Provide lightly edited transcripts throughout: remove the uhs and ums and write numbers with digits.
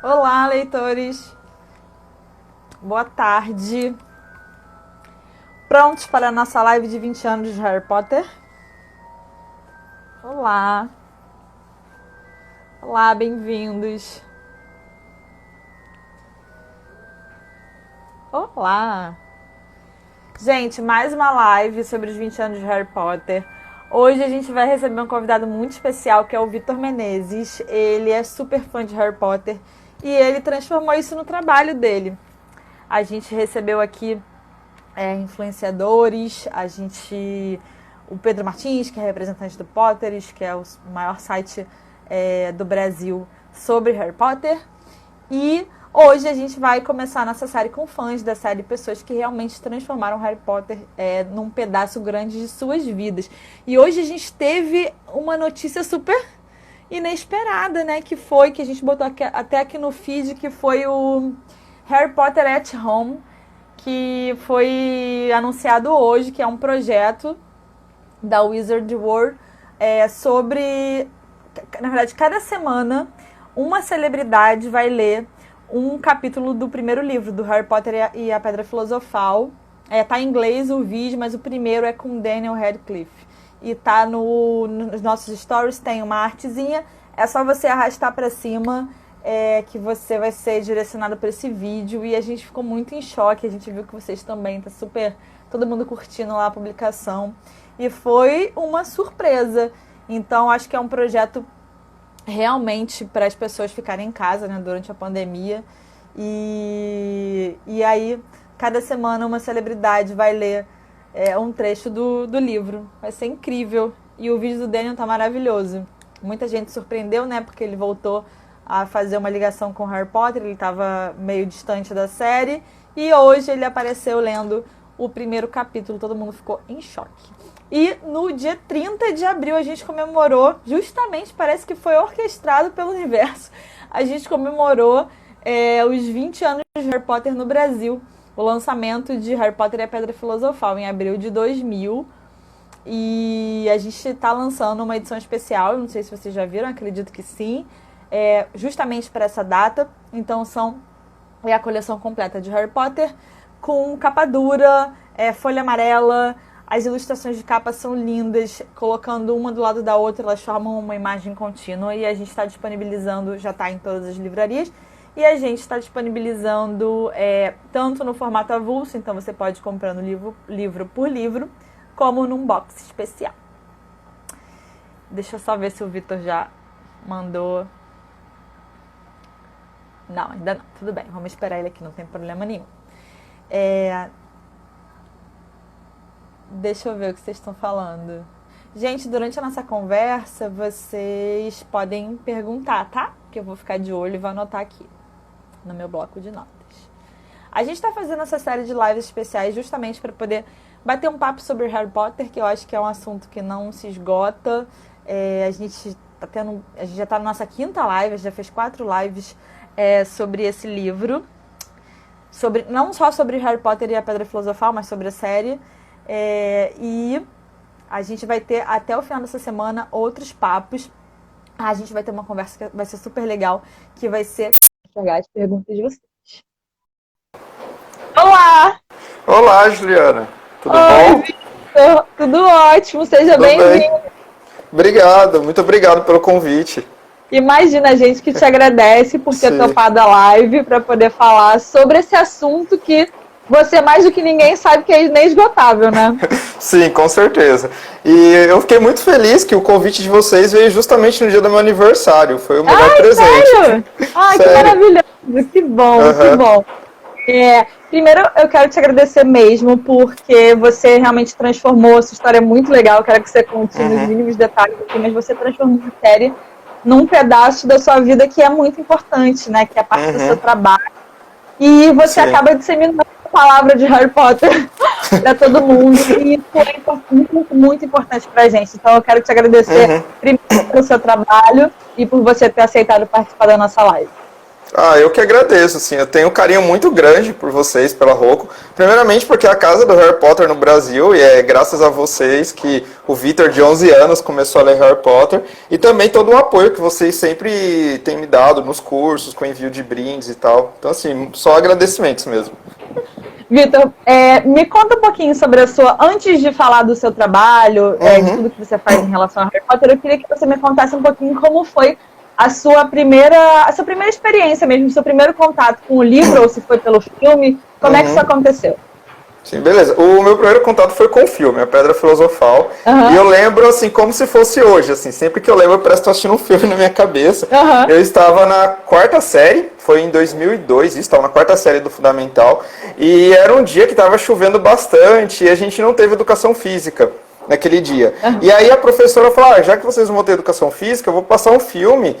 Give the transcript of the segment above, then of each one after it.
Olá, leitores! Boa tarde! Prontos para a nossa live de 20 anos de Harry Potter? Olá! Olá, bem-vindos! Olá! Gente, mais uma live sobre os 20 anos de Harry Potter. Hoje a gente vai receber um convidado muito especial, que é o Vitor Menezes. Ele é super fã de Harry Potter e ele transformou isso no trabalho dele. A gente recebeu aqui influenciadores, o Pedro Martins, que é representante do Potteries, que é o maior site do Brasil sobre Harry Potter. E hoje a gente vai começar a nossa série com fãs da série, pessoas que realmente transformaram Harry Potter num pedaço grande de suas vidas. E hoje a gente teve uma notícia super inesperada, né? Que a gente botou até aqui no feed, que foi o Harry Potter at Home, que foi anunciado hoje, que é um projeto da Wizard World sobre... Na verdade, cada semana uma celebridade vai ler um capítulo do primeiro livro, do Harry Potter e a Pedra Filosofal. Tá em inglês o vídeo, mas o primeiro é com Daniel Radcliffe. E tá nos nossos stories, tem uma artezinha. É só você arrastar para cima que você vai ser direcionado para esse vídeo. E a gente ficou muito em choque. A gente viu que vocês também, tá super... todo mundo curtindo lá a publicação. E foi uma surpresa. Então, acho que é um projeto realmente para as pessoas ficarem em casa, né, durante a pandemia. E aí, cada semana uma celebridade vai ler um trecho do livro. Vai ser incrível. E o vídeo do Daniel tá maravilhoso. Muita gente surpreendeu, né, porque ele voltou a fazer uma ligação com Harry Potter. Ele estava meio distante da série. E hoje ele apareceu lendo o primeiro capítulo. Todo mundo ficou em choque. E no dia 30 de abril a gente comemorou, justamente, parece que foi orquestrado pelo universo, a gente comemorou os 20 anos de Harry Potter no Brasil, o lançamento de Harry Potter e a Pedra Filosofal em abril de 2000. E a gente está lançando uma edição especial, não sei se vocês já viram, acredito que sim, justamente para essa data. Então é a coleção completa de Harry Potter, com capa dura, folha amarela. As ilustrações de capa são lindas, colocando uma do lado da outra, elas formam uma imagem contínua. E a gente está disponibilizando, já está em todas as livrarias, e a gente está disponibilizando tanto no formato avulso, então você pode ir comprando livro por livro, como num box especial. Deixa eu só ver se o Vitor já mandou. Não, ainda não. Tudo bem, vamos esperar ele aqui, não tem problema nenhum. Deixa eu ver o que vocês estão falando. Gente, durante a nossa conversa, vocês podem perguntar, tá? Que eu vou ficar de olho e vou anotar aqui no meu bloco de notas. A gente está fazendo essa série de lives especiais justamente para poder bater um papo sobre Harry Potter, que eu acho que é um assunto que não se esgota. A gente já está na nossa quinta live, já fez 4 lives sobre esse livro. Não só sobre Harry Potter e a Pedra Filosofal, mas sobre a série. E a gente vai ter até o final dessa semana outros papos. A gente vai ter uma conversa que vai ser super legal, que vai ser pegar as perguntas de vocês. Olá! Olá, Juliana. Tudo Oi, bom? Victor. Tudo ótimo, seja Tudo bem. bem-vindo. Obrigado, muito obrigado pelo convite. Imagina, a gente que te agradece por ter Sim. topado a live para poder falar sobre esse assunto que você, mais do que ninguém, sabe que é inesgotável, né? Sim, com certeza. E eu fiquei muito feliz que o convite de vocês veio justamente no dia do meu aniversário. Foi o melhor presente. Sério? Ai, que Sério. maravilhoso, que bom, que bom. Primeiro, eu quero te agradecer mesmo, porque você realmente transformou, essa história é muito legal, eu quero que você conte nos mínimos detalhes aqui, mas você transformou a série num pedaço da sua vida que é muito importante, né? Que é parte do seu trabalho. E você Sim. acaba disseminando a palavra de Harry Potter para todo mundo. E isso é muito, muito importante pra gente. Então eu quero te agradecer primeiro pelo seu trabalho e por você ter aceitado participar da nossa live. Ah, eu que agradeço, assim, eu tenho um carinho muito grande por vocês, pela Rocco. Primeiramente porque é a casa do Harry Potter no Brasil, e é graças a vocês que o Vitor, de 11 anos, começou a ler Harry Potter. E também todo o apoio que vocês sempre têm me dado nos cursos, com envio de brindes e tal. Então, assim, só agradecimentos mesmo. Vitor, me conta um pouquinho sobre a sua... Antes de falar do seu trabalho, de tudo que você faz em relação a Harry Potter, eu queria que você me contasse um pouquinho como foi a sua primeira experiência mesmo, seu primeiro contato com o livro, ou se foi pelo filme, como é que isso aconteceu? Sim, beleza. O meu primeiro contato foi com o filme, A Pedra Filosofal. E eu lembro, assim, como se fosse hoje, assim. Sempre que eu lembro, eu parece que estou assistindo um filme na minha cabeça. Eu estava na quarta série, foi em 2002, estava na quarta série do Fundamental. E era um dia que estava chovendo bastante e a gente não teve educação física naquele dia. E aí a professora falou, já que vocês não vão ter educação física, eu vou passar um filme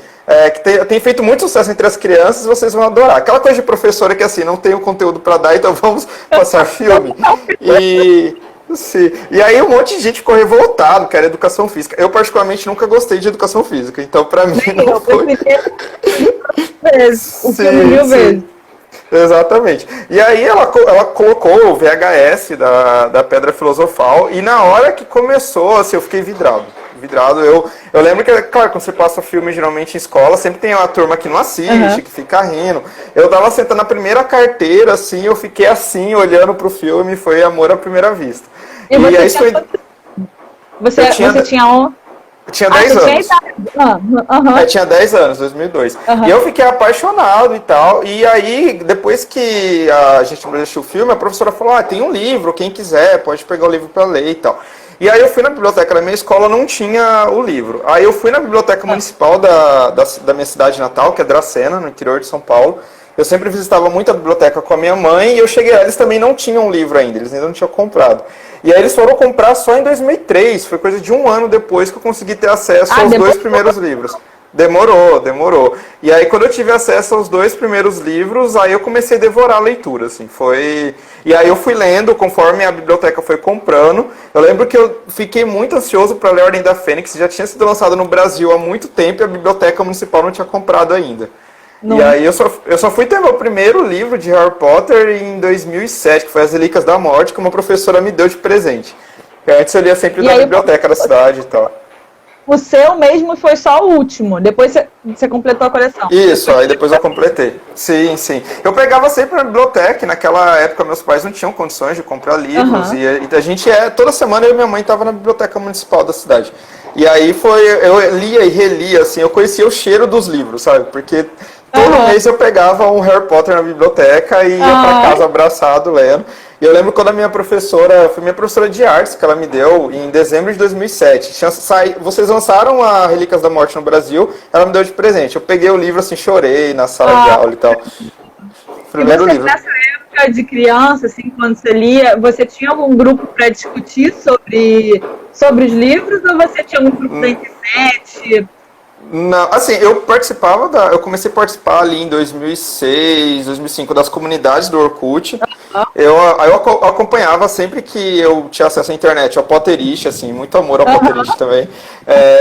que tem feito muito sucesso entre as crianças, vocês vão adorar. Aquela coisa de professora que assim, não tem o conteúdo para dar, então vamos passar filme. E aí um monte de gente ficou revoltado, que era educação física. Eu particularmente nunca gostei de educação física, então para mim não foi. O filme mil vezes. Exatamente. E aí ela colocou o VHS da Pedra Filosofal e na hora que começou, assim, eu fiquei vidrado. Eu lembro que, claro, quando você passa filme geralmente em escola, sempre tem uma turma que não assiste, que fica rindo. Eu tava sentando na primeira carteira, assim, eu fiquei assim, olhando pro filme, foi amor à primeira vista. E você tinha um... Eu tinha 10 anos. Tinha 10 anos, 2002. E eu fiquei apaixonado e tal. E aí, depois que a gente assistiu o filme, a professora falou, tem um livro, quem quiser, pode pegar o livro para ler e tal. E aí eu fui na biblioteca da minha escola, não tinha o livro. Aí eu fui na biblioteca municipal da minha cidade natal, que é Dracena, no interior de São Paulo. Eu sempre visitava muito a biblioteca com a minha mãe e eu cheguei lá, eles também não tinham um livro ainda, eles ainda não tinham comprado. E aí eles foram comprar só em 2003, foi coisa de um ano depois que eu consegui ter acesso aos dois primeiros livros. Demorou. E aí quando eu tive acesso aos dois primeiros livros, aí eu comecei a devorar a leitura, assim, E aí eu fui lendo conforme a biblioteca foi comprando. Eu lembro que eu fiquei muito ansioso para ler a Ordem da Fênix, já tinha sido lançado no Brasil há muito tempo e a biblioteca municipal não tinha comprado ainda. Não. E aí eu só fui ter meu primeiro livro de Harry Potter em 2007, que foi As Relíquias da Morte, que uma professora me deu de presente. E antes eu lia sempre na biblioteca da cidade e tal. O seu mesmo foi só o último, depois você completou a coleção. Isso, aí depois eu completei. Sim. Eu pegava sempre na biblioteca, e naquela época meus pais não tinham condições de comprar livros, e a gente toda semana eu e minha mãe estava na biblioteca municipal da cidade. E aí eu lia e relia, assim, eu conhecia o cheiro dos livros, sabe? Porque todo mês eu pegava um Harry Potter na biblioteca e ia para casa abraçado, lendo. E eu lembro quando a minha professora, foi minha professora de artes que ela me deu em dezembro de 2007. Vocês lançaram a Relíquias da Morte no Brasil, ela me deu de presente. Eu peguei o livro assim, chorei na sala de aula e tal. Primeiro livro. Nessa época de criança, assim, quando você lia, você tinha algum grupo para discutir sobre os livros ou você tinha algum grupo da internet? Não, assim, eu comecei a participar ali em 2006, 2005 das comunidades do Orkut. Eu acompanhava sempre que eu tinha acesso à internet, ao Potterish, assim, muito amor ao Potterish também.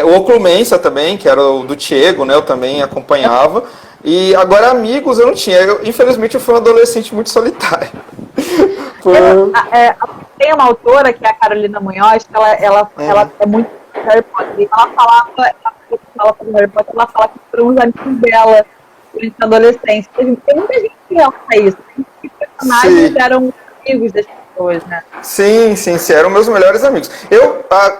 O Oclumensa também, que era o do Diego, né, eu também acompanhava. E agora amigos eu não tinha. Infelizmente eu fui um adolescente muito solitário. Tem uma autora, que é a Carolina Munhoz, que ela é muito Harry Potter. Ela fala que foram os amigos dela durante a adolescência. Tem muita gente que relata isso. Que personagens eram amigos das pessoas, né? Sim, eram meus melhores amigos.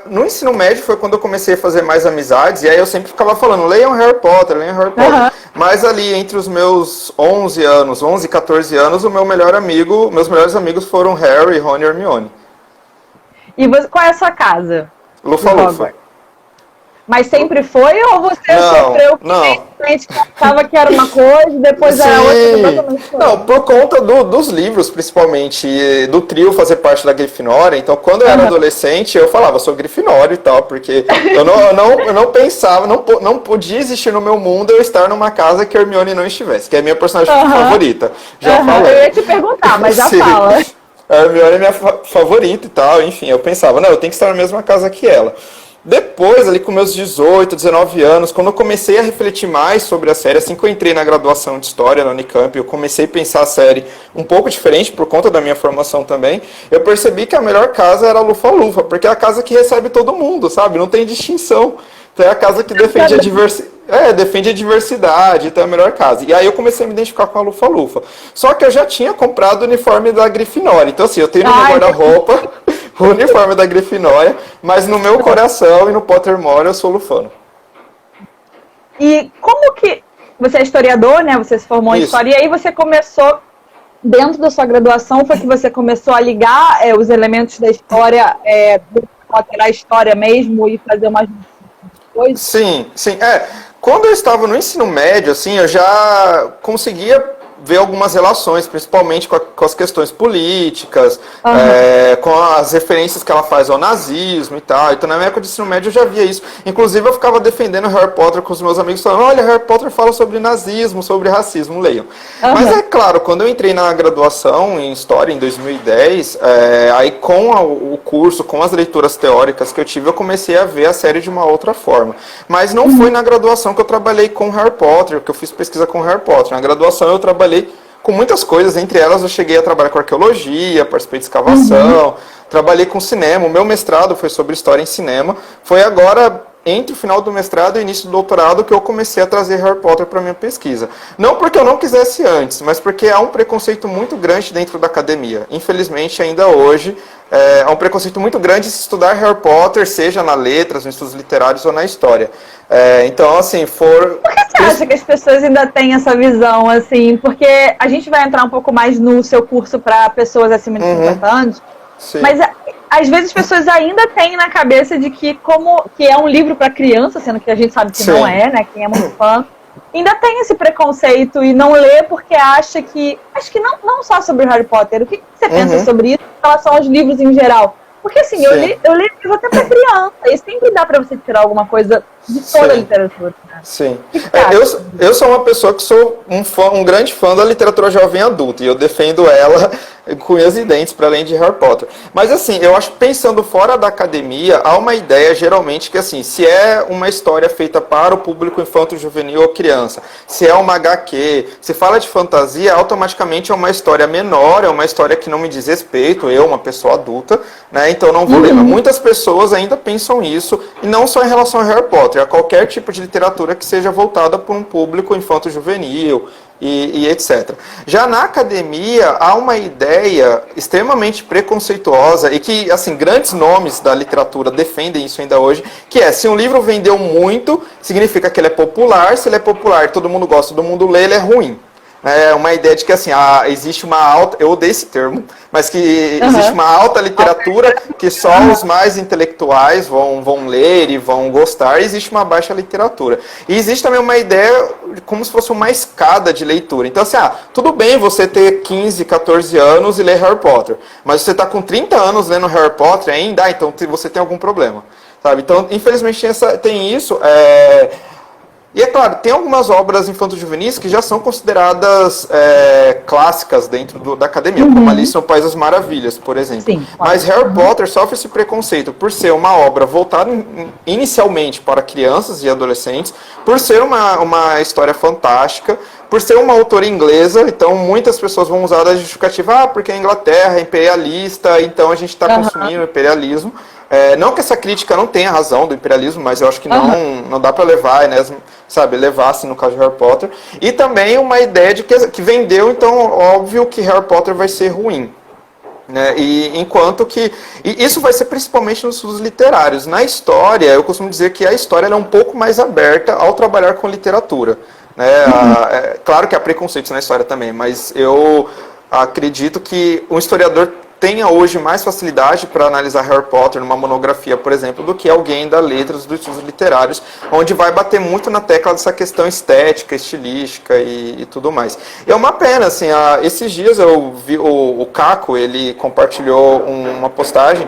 No ensino médio foi quando eu comecei a fazer mais amizades, e aí eu sempre ficava falando, leiam Harry Potter. Mas ali, entre os meus 11 e 14 anos, meus melhores amigos foram Harry, Ron e Hermione. E qual é a sua casa? Lufa-Lufa. Mas sempre foi ou você sofreu que a gente pensava que era uma coisa e depois era outra completamente diferente? Não, por conta dos livros, principalmente, do trio fazer parte da Grifinória. Então, quando eu era adolescente, eu falava, sou Grifinória e tal, porque eu não pensava, não podia existir no meu mundo eu estar numa casa que a Hermione não estivesse, que é a minha personagem favorita. Já falei. Eu ia te perguntar, mas já fala. A Hermione é minha favorita e tal, enfim, eu pensava, eu tenho que estar na mesma casa que ela. Depois, ali com meus 18, 19 anos, quando eu comecei a refletir mais sobre a série, assim que eu entrei na graduação de História na Unicamp, eu comecei a pensar a série um pouco diferente por conta da minha formação também, eu percebi que a melhor casa era a Lufa-Lufa, porque é a casa que recebe todo mundo, sabe? Não tem distinção. Então é a casa que defende a diversidade, então é a melhor casa. E aí eu comecei a me identificar com a Lufa-Lufa. Só que eu já tinha comprado o uniforme da Grifinória. Então assim, eu tenho no meu guarda-roupa o uniforme da Grifinória, mas no meu coração e no Pottermore eu sou lufano. E como que... Você é historiador, né? Você se formou em História, e aí você começou, dentro da sua graduação, foi que você começou a ligar os elementos da história, do Potter à história mesmo, e fazer umas coisas? Sim. Quando eu estava no ensino médio, assim, eu já conseguia ver algumas relações, principalmente com as questões políticas, com as referências que ela faz ao nazismo e tal. Então, na minha época de ensino médio, eu já via isso. Inclusive, eu ficava defendendo Harry Potter com os meus amigos, falando, olha, Harry Potter fala sobre nazismo, sobre racismo, leiam. Mas é claro, quando eu entrei na graduação em História, em 2010, aí com o curso, com as leituras teóricas que eu tive, eu comecei a ver a série de uma outra forma. Mas não foi na graduação que eu trabalhei com Harry Potter, que eu fiz pesquisa com Harry Potter. Na graduação eu trabalhei com muitas coisas, entre elas eu cheguei a trabalhar com arqueologia, participei de escavação, trabalhei com cinema, o meu mestrado foi sobre história em cinema, foi agora, entre o final do mestrado e o início do doutorado, que eu comecei a trazer Harry Potter para minha pesquisa. Não porque eu não quisesse antes, mas porque há um preconceito muito grande dentro da academia. Infelizmente, ainda hoje, há um preconceito muito grande de se estudar Harry Potter, seja na letras, nos estudos literários ou na história. Então, assim, Por que você acha que as pessoas ainda têm essa visão, assim? Porque a gente vai entrar um pouco mais no seu curso para pessoas acima de 50 anos, sim. Mas às vezes as pessoas ainda têm na cabeça de que que é um livro para criança, sendo que a gente sabe que não é, né? Quem é muito fã ainda tem esse preconceito e não lê porque acha que... Acho que não só sobre Harry Potter. O que você pensa sobre isso em relação aos livros em geral? Porque assim, eu li livro até para criança e sempre dá para você tirar alguma coisa de toda a literatura. Né? Sim. Eu sou uma pessoa que sou um grande fã da literatura jovem adulta e eu defendo ela com unhas e dentes, para além de Harry Potter. Mas assim, eu acho que pensando fora da academia, há uma ideia geralmente que assim, se é uma história feita para o público infanto-juvenil ou criança, se é uma HQ, se fala de fantasia, automaticamente é uma história menor, é uma história que não me diz respeito, eu, uma pessoa adulta, né? Então não vou ler. Muitas pessoas ainda pensam isso, e não só em relação a Harry Potter, a qualquer tipo de literatura que seja voltada para um público infanto-juvenil e etc. Já na academia, há uma ideia extremamente preconceituosa e que, assim, grandes nomes da literatura defendem isso ainda hoje, que é, se um livro vendeu muito, significa que ele é popular, se ele é popular, todo mundo gosta, todo mundo lê, ele é ruim. É uma ideia de que assim, existe uma alta, eu odeio esse termo, mas que existe uma alta literatura que só os mais intelectuais vão ler e vão gostar, e existe uma baixa literatura. E existe também uma ideia como se fosse uma escada de leitura. Então assim, tudo bem você ter 15, 14 anos e ler Harry Potter, mas você está com 30 anos lendo Harry Potter ainda, então você tem algum problema. Sabe? Então, infelizmente tem isso. E é claro, tem algumas obras infanto-juvenis que já são consideradas clássicas dentro da academia, como Alice no País das Maravilhas, por exemplo. Sim, claro. Mas Harry Potter sofre esse preconceito por ser uma obra voltada inicialmente para crianças e adolescentes, por ser uma história fantástica, por ser uma autora inglesa, então muitas pessoas vão usar a justificativa, porque a Inglaterra é imperialista, então a gente está consumindo imperialismo. Não que essa crítica não tenha razão do imperialismo, mas eu acho que não dá para levar, né, levar assim no caso de Harry Potter. E também uma ideia de que vendeu, então óbvio que Harry Potter vai ser ruim. Né? E enquanto que... E isso vai ser principalmente nos estudos literários. Na história, eu costumo dizer que a história ela é um pouco mais aberta ao trabalhar com literatura. Né? Claro que há preconceitos na história também, mas eu acredito que um historiador tenha hoje mais facilidade para analisar Harry Potter numa monografia, por exemplo, do que alguém da letras, dos estudos literários, onde vai bater muito na tecla dessa questão estética, estilística e tudo mais. E é uma pena, assim, esses dias eu vi o Caco, ele compartilhou uma postagem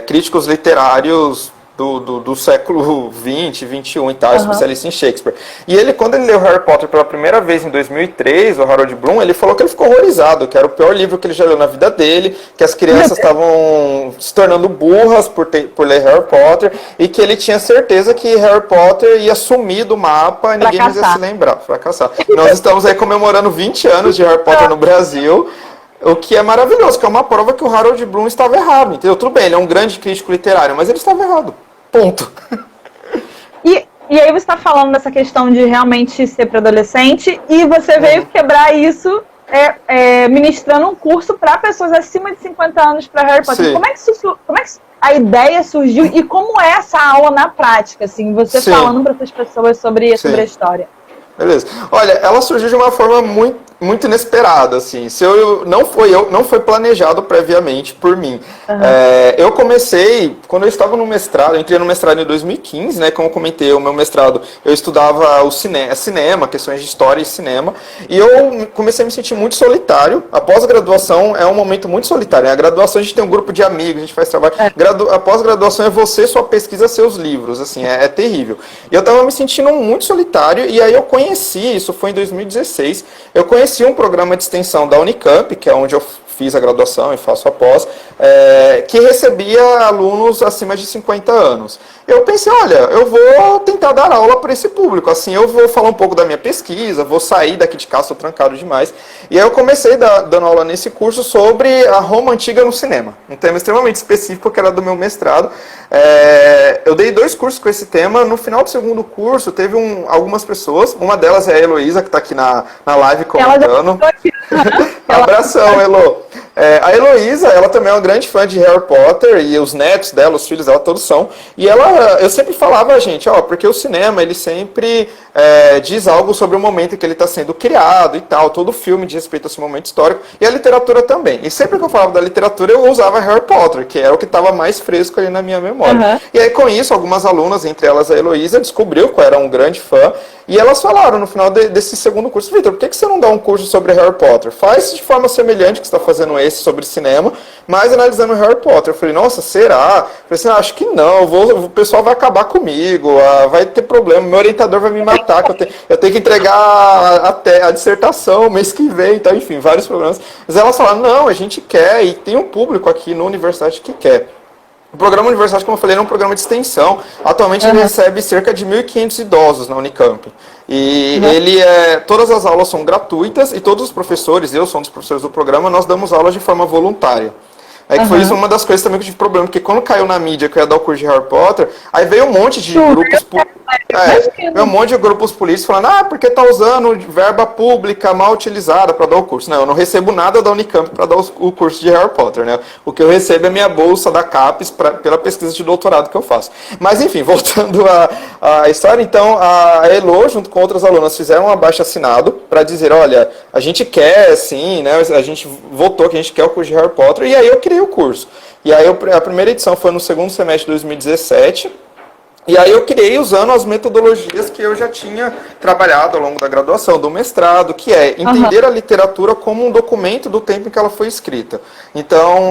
críticos literários do século XX, XXI e tal, especialista em Shakespeare. E ele, quando ele leu Harry Potter pela primeira vez em 2003, o Harold Bloom, ele falou que ele ficou horrorizado, que era o pior livro que ele já leu na vida dele, que as crianças estavam se tornando burras por ler Harry Potter, e que ele tinha certeza que Harry Potter ia sumir do mapa e ninguém mais ia se lembrar, fracassar. Nós estamos aí comemorando 20 anos de Harry Potter no Brasil, o que é maravilhoso, que é uma prova que o Harold Bloom estava errado, entendeu? Tudo bem, ele é um grande crítico literário, mas ele estava errado. Ponto. E aí você está falando dessa questão de realmente ser para adolescente, e você veio quebrar isso ministrando um curso para pessoas acima de 50 anos para Harry Potter. Como é que a ideia surgiu e como é essa aula na prática, assim, você falando para essas pessoas sobre a história? Beleza. Olha, ela surgiu de uma forma muito inesperada, assim. Não foi planejado previamente por mim. Eu comecei, quando eu estava no mestrado, eu entrei no mestrado em 2015, né? Como eu comentei, o meu mestrado, eu estudava cinema, questões de história e cinema, e eu comecei a me sentir muito solitário. A pós-graduação é um momento muito solitário. A graduação a gente tem um grupo de amigos, a gente faz trabalho. A pós-graduação é você, sua pesquisa, seus livros, assim, é terrível. E eu estava me sentindo muito solitário, e aí eu conheci, isso foi em 2016, eu conheci um programa de extensão da Unicamp, que é onde eu fiz a graduação e faço a pós, que recebia alunos acima de 50 anos. Eu pensei, olha, eu vou tentar dar aula para esse público, assim, eu vou falar um pouco da minha pesquisa, vou sair daqui de casa, estou trancado demais. E aí eu comecei dando aula nesse curso sobre a Roma Antiga no cinema, um tema extremamente específico que era do meu mestrado. Eu dei 2 cursos com esse tema. No final do segundo curso, teve algumas pessoas, uma delas é a Heloísa, que está aqui na live comentando. Abração, Elo. A Heloísa, ela também é uma grande fã de Harry Potter, e os netos dela, os filhos dela, todos são. E eu sempre falava, gente, porque o cinema, ele sempre diz algo sobre o momento em que ele está sendo criado e tal, todo filme diz respeito a esse momento histórico, e a literatura também. E sempre que eu falava da literatura, eu usava Harry Potter, que era o que estava mais fresco ali na minha memória. E aí, com isso, algumas alunas, entre elas a Heloísa, descobriu que eu era um grande fã, e elas falaram no final desse segundo curso, Vitor, por que você não dá um curso sobre Harry Potter? Faz de forma semelhante que você está fazendo esse sobre cinema, mas analisando Harry Potter. Eu falei, nossa, será? Eu falei assim, acho que não, o pessoal vai acabar comigo, vai ter problema, meu orientador vai me matar, que eu tenho que entregar a dissertação mês que vem, então, enfim, vários problemas. Mas elas falaram, não, a gente quer, e tem um público aqui na universidade que quer. O programa Universidade, como eu falei, é um programa de extensão. Atualmente ele recebe cerca de 1.500 idosos na Unicamp. E todas as aulas são gratuitas, e todos os professores, eu sou um dos professores do programa, nós damos aulas de forma voluntária. Que foi isso uma das coisas também que eu tive problema, porque quando caiu na mídia que eu ia dar o curso de Harry Potter, aí veio um monte de grupos... veio um monte de grupos políticos falando, porque tá usando verba pública mal utilizada para dar o curso. Não, eu não recebo nada da Unicamp para dar o curso de Harry Potter, né? O que eu recebo é minha bolsa da CAPES pela pesquisa de doutorado que eu faço. Mas enfim, voltando à história, então a Elo, junto com outras alunas, fizeram um abaixo-assinado para dizer, olha, a gente quer, sim, né? A gente votou que a gente quer o curso de Harry Potter, e aí eu criei o curso. E aí a primeira edição foi no segundo semestre de 2017, e aí eu criei usando as metodologias que eu já tinha trabalhado ao longo da graduação, do mestrado, que é entender a literatura como um documento do tempo em que ela foi escrita. Então,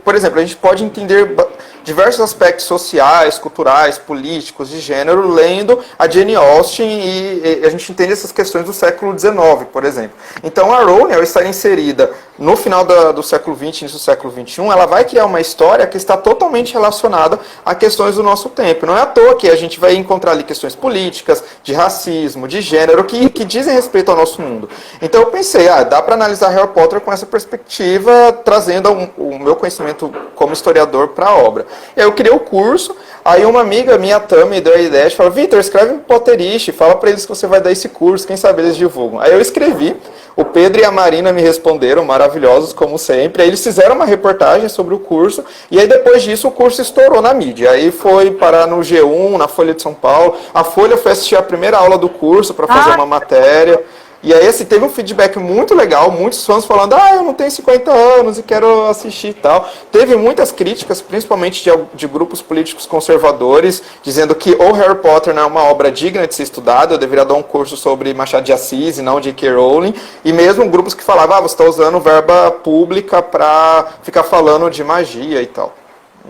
por exemplo, a gente pode entender diversos aspectos sociais, culturais, políticos, de gênero, lendo a Jane Austen, e a gente entende essas questões do século XIX, por exemplo. Então a Rowling, ao estar inserida no final do século XX, início do século XXI, ela vai criar uma história que está totalmente relacionada a questões do nosso tempo. Não é à toa que a gente vai encontrar ali questões políticas, de racismo, de gênero, que dizem respeito ao nosso mundo. Então eu pensei, dá para analisar Harry Potter com essa perspectiva, trazendo o meu conhecimento como historiador para a obra. E aí eu criei o curso, aí uma amiga minha, Tami, deu a ideia, falou, Vitor, escreve um Potterish, fala para eles que você vai dar esse curso, quem sabe eles divulgam. Aí eu escrevi, o Pedro e a Marina me responderam, maravilhosos como sempre, aí eles fizeram uma reportagem sobre o curso, e aí depois disso o curso estourou na mídia, aí foi parar no G1, na Folha de São Paulo, a Folha foi assistir a primeira aula do curso para fazer uma matéria. E aí, assim, teve um feedback muito legal, muitos fãs falando, eu não tenho 50 anos e quero assistir e tal. Teve muitas críticas, principalmente de grupos políticos conservadores, dizendo que o Harry Potter não é uma obra digna de ser estudada, eu deveria dar um curso sobre Machado de Assis e não J.K. Rowling. E mesmo grupos que falavam, você está usando verba pública para ficar falando de magia e tal.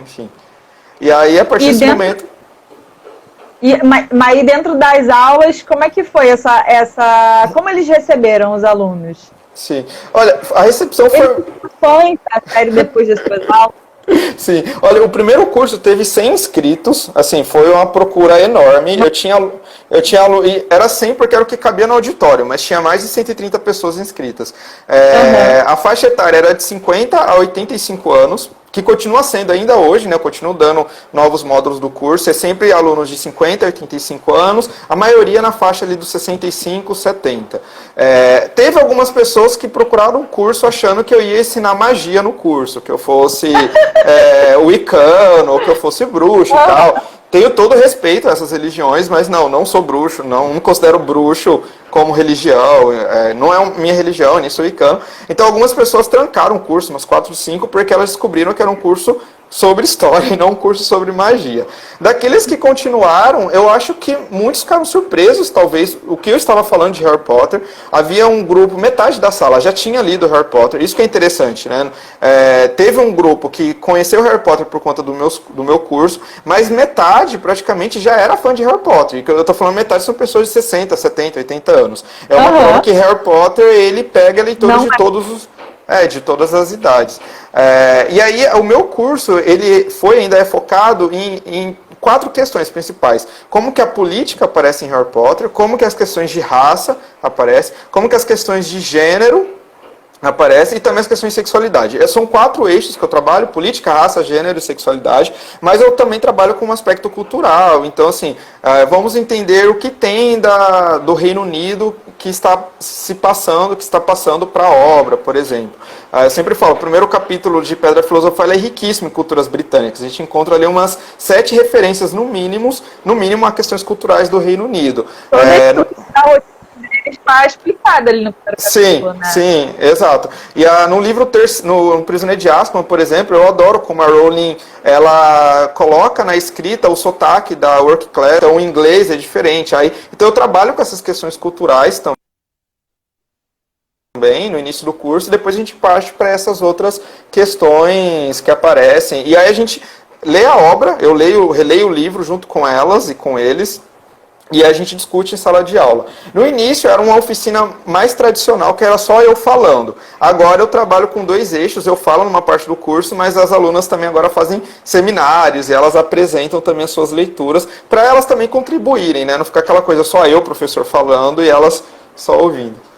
Enfim. E aí, a partir desse momento... Mas dentro das aulas, como é que foi como eles receberam os alunos? Sim. Olha, a recepção foi a série depois das suas aulas? Sim. Olha, o primeiro curso teve 100 inscritos, assim, foi uma procura enorme. E era 100 porque era o que cabia no auditório, mas tinha mais de 130 pessoas inscritas. A faixa etária era de 50 a 85 anos, que continua sendo ainda hoje, né? Eu continuo dando novos módulos do curso, é sempre alunos de 50 a 85 anos, a maioria na faixa ali dos 65, 70. Teve algumas pessoas que procuraram o curso achando que eu ia ensinar magia no curso, que eu fosse wicano, ou que eu fosse bruxo e tal. Tenho todo respeito a essas religiões, mas não sou bruxo, não me considero bruxo como religião, não é minha religião, nem sou wicano. Então algumas pessoas trancaram o curso, umas 4 ou 5, porque elas descobriram que era um curso sobre história e não um curso sobre magia. Daqueles que continuaram, eu acho que muitos ficaram surpresos, talvez, o que eu estava falando de Harry Potter. Havia um grupo, metade da sala já tinha lido Harry Potter, isso que é interessante, né? Teve um grupo que conheceu Harry Potter por conta do meu curso, mas metade praticamente já era fã de Harry Potter. E eu estou falando metade são pessoas de 60, 70, 80 anos. É uma prova que Harry Potter, ele pega leitores de todas as idades. E aí, o meu curso, ele ainda é focado em 4 questões principais. Como que a política aparece em Harry Potter, como que as questões de raça aparecem, como que as questões de gênero aparecem e também as questões de sexualidade. São 4 eixos que eu trabalho: política, raça, gênero e sexualidade, mas eu também trabalho com um aspecto cultural. Então, assim, vamos entender o que tem do Reino Unido que está se passando, que está passando para a obra, por exemplo. Eu sempre falo, o primeiro capítulo de Pedra Filosofal é riquíssimo em culturas britânicas. A gente encontra ali umas 7 referências, no mínimo, a questões culturais do Reino Unido. Está explicado ali no primeiro capítulo, né? Sim, exato. E no livro no Prisioneiro de Azkaban, por exemplo, eu adoro como a Rowling ela coloca na escrita o sotaque da work class, então o inglês é diferente. Então eu trabalho com essas questões culturais também no início do curso, e depois a gente parte para essas outras questões que aparecem. E aí a gente lê a obra, eu releio o livro junto com elas e com eles, e a gente discute em sala de aula. No início era uma oficina mais tradicional, que era só eu falando. Agora eu trabalho com 2 eixos, eu falo numa parte do curso, mas as alunas também agora fazem seminários, e elas apresentam também as suas leituras, para elas também contribuírem, né? Não ficar aquela coisa só eu, professor, falando, e elas só ouvindo.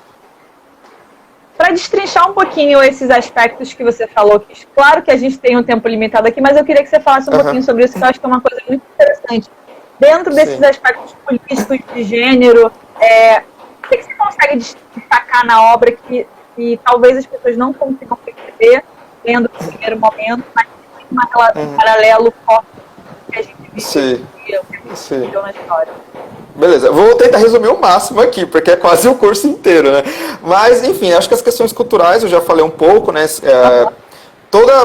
Para destrinchar um pouquinho esses aspectos que você falou, que claro que a gente tem um tempo limitado aqui, mas eu queria que você falasse um pouquinho sobre isso, que eu acho que é uma coisa muito interessante. Dentro desses aspectos políticos de gênero, o que você consegue destacar na obra que talvez as pessoas não consigam perceber lendo no primeiro momento, mas tem um paralelo forte que a gente vive na história? Beleza, vou tentar resumir o máximo aqui, porque é quase o curso inteiro, né? Mas, enfim, acho que as questões culturais eu já falei um pouco, né?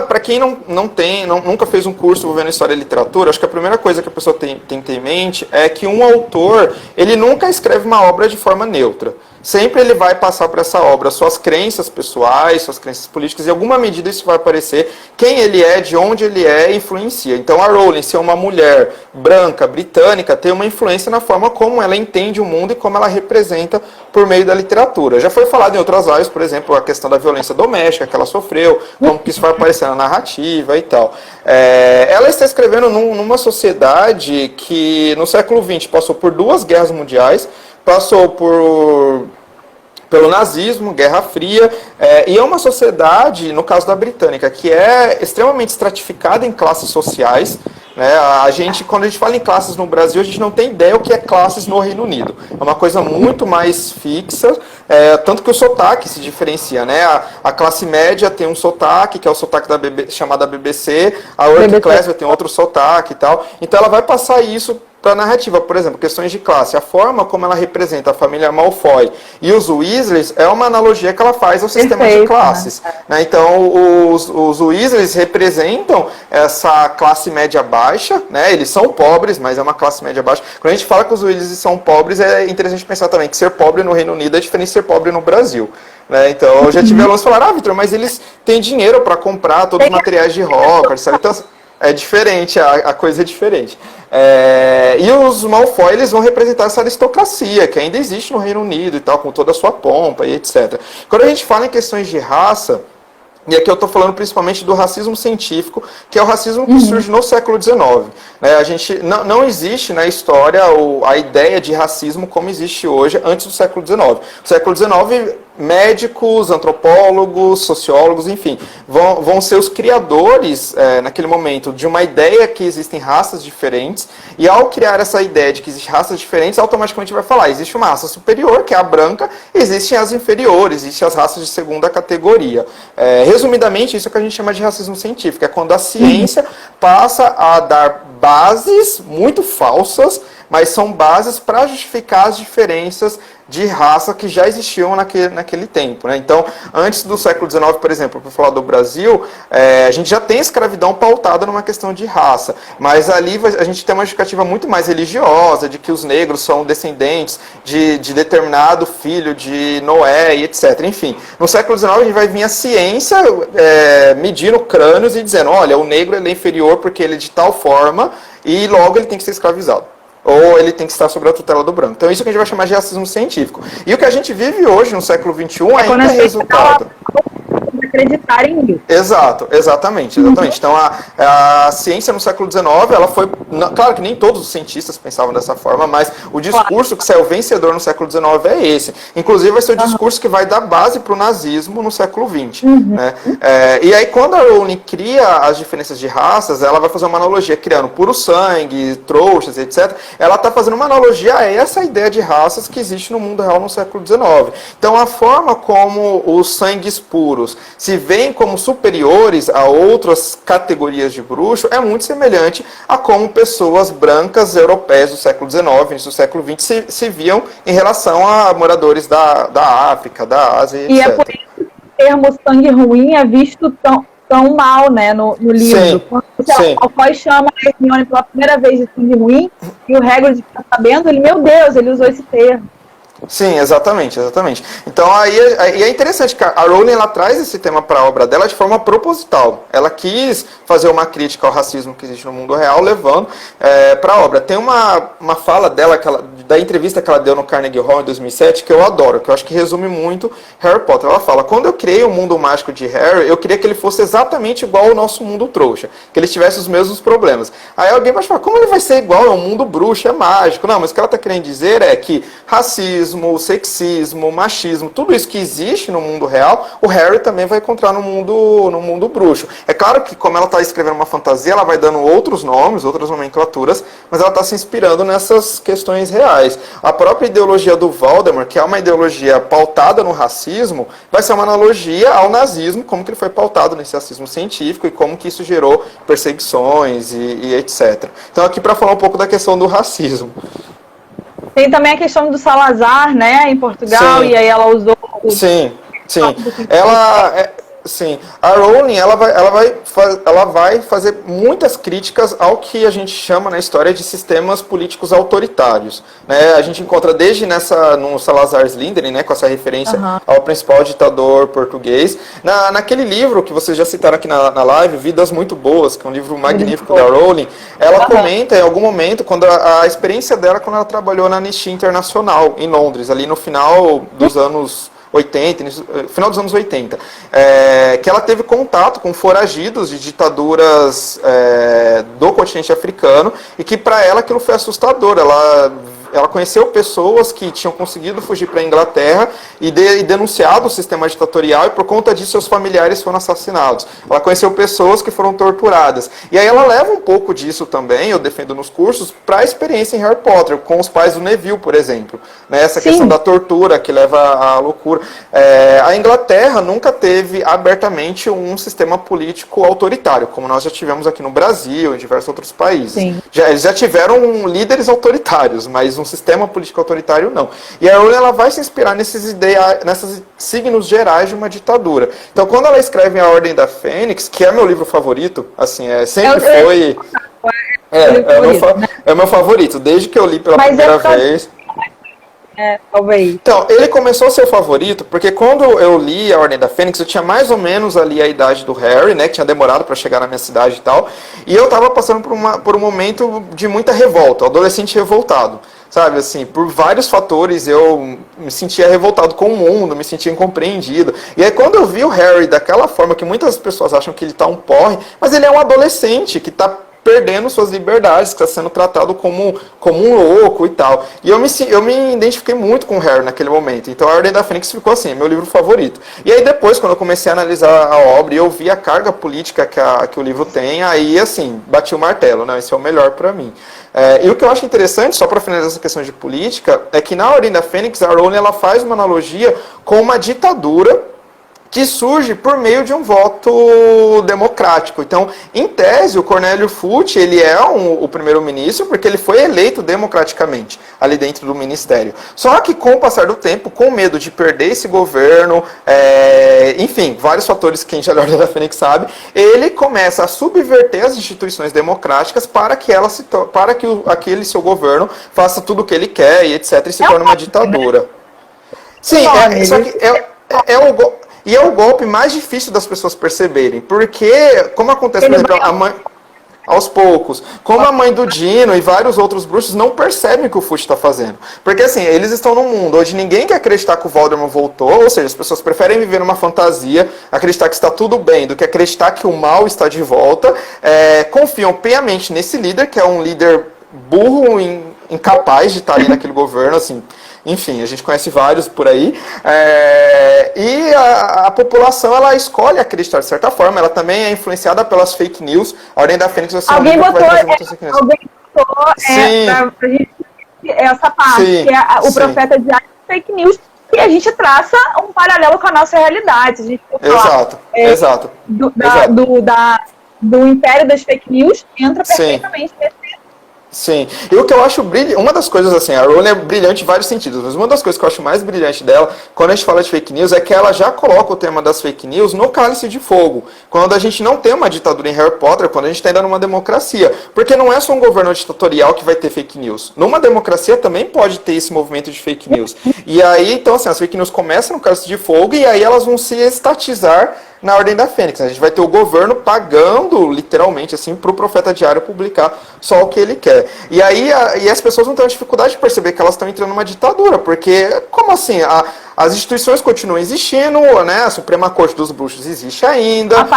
Para quem nunca fez um curso envolvendo história e literatura, acho que a primeira coisa que a pessoa tem que ter em mente é que um autor, ele nunca escreve uma obra de forma neutra. Sempre ele vai passar para essa obra suas crenças pessoais, suas crenças políticas, e em alguma medida isso vai aparecer. Quem ele é, de onde ele é, influencia. Então a Rowling, ser uma mulher branca, britânica, tem uma influência na forma como ela entende o mundo e como ela representa por meio da literatura. Já foi falado em outras lives, por exemplo, a questão da violência doméstica que ela sofreu, como que isso vai aparecer na narrativa e tal. Ela está escrevendo numa sociedade que no século XX passou por 2 guerras mundiais, passou pelo nazismo, Guerra Fria, e é uma sociedade, no caso da britânica, que é extremamente estratificada em classes sociais, né? Quando a gente fala em classes no Brasil, a gente não tem ideia o que é classes no Reino Unido. É uma coisa muito mais fixa, tanto que o sotaque se diferencia, né? A classe média tem um sotaque, que é o sotaque chamada BBC, a working class tem outro sotaque e tal. Então ela vai passar isso para a narrativa. Por exemplo, questões de classe. A forma como ela representa a família Malfoy e os Weasleys é uma analogia que ela faz ao sistema de classes. Né? Então, os Weasleys representam essa classe média baixa, né? Eles são pobres, mas é uma classe média baixa. Quando a gente fala que os Weasleys são pobres, é interessante pensar também que ser pobre no Reino Unido é diferente de ser pobre no Brasil. Né? Então, eu já tive alunos que falaram, Vitor, mas eles têm dinheiro para comprar todos os materiais de Hogwarts, sabe? Então, É diferente, a coisa é diferente. E os Malfoy, eles vão representar essa aristocracia, que ainda existe no Reino Unido e tal, com toda a sua pompa e etc. Quando a gente fala em questões de raça, e aqui eu estou falando principalmente do racismo científico, que é o racismo que surge no século XIX. A gente não existe na história a ideia de racismo como existe hoje, antes do século XIX. No século XIX, médicos, antropólogos, sociólogos, enfim, vão ser os criadores, naquele momento, de uma ideia que existem raças diferentes, e ao criar essa ideia de que existem raças diferentes, automaticamente vai falar, existe uma raça superior, que é a branca, existem as inferiores, existem as raças de segunda categoria. Resumidamente, isso é o que a gente chama de racismo científico, é quando a ciência passa a dar bases muito falsas, mas são bases para justificar as diferenças de raça que já existiam naquele tempo. Então, antes do século XIX, por exemplo, para falar do Brasil, a gente já tem escravidão pautada numa questão de raça, mas ali a gente tem uma justificativa muito mais religiosa, de que os negros são descendentes de determinado filho de Noé e etc. Enfim, no século XIX a gente vai vir a ciência medindo crânios e dizendo, olha, o negro ele é inferior porque ele é de tal forma e logo ele tem que ser escravizado. Ou ele tem que estar sob a tutela do branco. Então isso que a gente vai chamar de racismo científico. E o que a gente vive hoje, no século XXI, ainda é resultado... acreditar em isso. Exatamente. Então a ciência no século XIX, ela foi... Claro que nem todos os cientistas pensavam dessa forma, mas o discurso que saiu vencedor no século XIX é esse. Inclusive vai ser o discurso que vai dar base para o nazismo no século XX. Né? E aí quando a Rowling cria as diferenças de raças, ela vai fazer uma analogia criando puro sangue, trouxas, etc. Ela está fazendo uma analogia a essa ideia de raças que existe no mundo real no século XIX. Então a forma como os sangues puros se veem como superiores a outras categorias de bruxo é muito semelhante a como pessoas brancas europeias do século XIX, início do século XX, se viam em relação a moradores da África, da Ásia, etc. E é por isso que o termo sangue ruim é visto tão mal, né, no livro. Sim, quando o Malfoy chama a Hermione pela primeira vez de sangue ruim, e o Hagrid fica sabendo, meu Deus, ele usou esse termo. Sim, exatamente. Então aí é interessante que a Rowling ela traz esse tema para a obra dela de forma proposital. Ela quis fazer uma crítica ao racismo que existe no mundo real, levando para a obra. Tem uma fala dela, da entrevista que ela deu no Carnegie Hall em 2007, que eu adoro, que eu acho que resume muito Harry Potter. Ela fala, quando eu criei o mundo mágico de Harry, eu queria que ele fosse exatamente igual ao nosso mundo trouxa, que ele tivesse os mesmos problemas. Aí alguém vai falar, como ele vai ser igual ao mundo bruxo, é mágico? Não, mas o que ela está querendo dizer é que racismo, sexismo, machismo, tudo isso que existe no mundo real, o Harry também vai encontrar no mundo bruxo. É claro que, como ela está escrevendo uma fantasia, ela vai dando outros nomes, outras nomenclaturas, mas ela está se inspirando nessas questões reais. A própria ideologia do Voldemort, que é uma ideologia pautada no racismo, vai ser uma analogia ao nazismo, como que ele foi pautado nesse racismo científico e como que isso gerou perseguições e etc. Então, aqui para falar um pouco da questão do racismo. Tem também a questão do Salazar, né, em Portugal, Sim. E aí ela usou... Sim. Sim, a Rowling ela vai fazer muitas críticas ao que a gente chama na história de sistemas políticos autoritários. Né? A gente encontra desde no Salazar Slytherin, né, com essa referência ao principal ditador português. Naquele livro que vocês já citaram aqui na live, Vidas Muito Boas, que é um livro magnífico da Rowling, ela comenta em algum momento quando a experiência dela quando ela trabalhou na Anistia Internacional em Londres, ali no final dos anos 80, final dos anos 80, que ela teve contato com foragidos de ditaduras do continente africano e que para ela aquilo foi assustador. Ela conheceu pessoas que tinham conseguido fugir para a Inglaterra e denunciado o sistema ditatorial e por conta disso seus familiares foram assassinados. Ela conheceu pessoas que foram torturadas. E aí ela leva um pouco disso também, eu defendo nos cursos, para a experiência em Harry Potter, com os pais do Neville, por exemplo. Né? Essa questão da tortura que leva à loucura. A Inglaterra nunca teve abertamente um sistema político autoritário, como nós já tivemos aqui no Brasil, em diversos outros países. Eles já tiveram líderes autoritários, mas um sistema político autoritário não. E a Rowling ela vai se inspirar nesses signos gerais de uma ditadura. Então, quando ela escreve A Ordem da Fênix, que é meu livro favorito, assim, sempre foi... É o meu favorito, desde que eu li pela primeira vez. talvez. Então, ele começou a ser o favorito, porque quando eu li A Ordem da Fênix, eu tinha mais ou menos ali a idade do Harry, né, que tinha demorado para chegar na minha cidade e tal, e eu tava passando por um momento de muita revolta, adolescente revoltado, sabe, assim, por vários fatores eu me sentia revoltado com o mundo, me sentia incompreendido, e aí quando eu vi o Harry daquela forma, que muitas pessoas acham que ele tá um porre, mas ele é um adolescente que tá perdendo suas liberdades, que está sendo tratado como um louco e tal. E eu me identifiquei muito com o Harry naquele momento. Então A Ordem da Fênix ficou assim, meu livro favorito. E aí depois, quando eu comecei a analisar a obra e eu vi a carga política que o livro tem, aí assim, bati o martelo, né? Esse é o melhor para mim. E o que eu acho interessante, só para finalizar essa questão de política, é que na Ordem da Fênix, a Rowling ela faz uma analogia com uma ditadura que surge por meio de um voto democrático. Então, em tese, o Cornélio Fudge, ele é o primeiro-ministro porque ele foi eleito democraticamente ali dentro do ministério. Só que com o passar do tempo, com medo de perder esse governo, enfim, vários fatores que quem já leu a Ordem da Fênix sabe, ele começa a subverter as instituições democráticas para que aquele seu governo faça tudo o que ele quer e etc. e se torne uma ditadura. Sim, só que e é o golpe mais difícil das pessoas perceberem, porque, como acontece, por exemplo, aos poucos, como a mãe do Dino e vários outros bruxos não percebem o que o Fudge está fazendo. Porque, assim, eles estão num mundo onde ninguém quer acreditar que o Voldemort voltou, ou seja, as pessoas preferem viver numa fantasia, acreditar que está tudo bem, do que acreditar que o mal está de volta, confiam piamente nesse líder, que é um líder burro, incapaz de estar ali naquele governo, assim. Enfim, a gente conhece vários por aí. E a população, ela escolhe acreditar de certa forma. Ela também é influenciada pelas fake news. A Ordem da Fênix vai ser alguém botou pra gente essa parte, sim, que é o profeta de fake news, e a gente traça um paralelo com a nossa realidade. A gente Exato. Do império das fake news entra perfeitamente nesse. Sim, e o que eu acho brilhante, uma das coisas assim, a Rowling é brilhante em vários sentidos, mas uma das coisas que eu acho mais brilhante dela, quando a gente fala de fake news, é que ela já coloca o tema das fake news no Cálice de Fogo, quando a gente não tem uma ditadura em Harry Potter, quando a gente está ainda numa democracia, porque não é só um governo ditatorial que vai ter fake news, numa democracia também pode ter esse movimento de fake news, e aí, então assim, as fake news começam no Cálice de Fogo, e aí elas vão se estatizar na Ordem da Fênix. A gente vai ter o governo pagando, literalmente, assim, para o Profeta Diário publicar só o que ele quer. E aí as pessoas vão ter uma dificuldade de perceber que elas estão entrando numa ditadura, porque, como assim? As instituições continuam existindo, né? A Suprema Corte dos Bruxos existe ainda.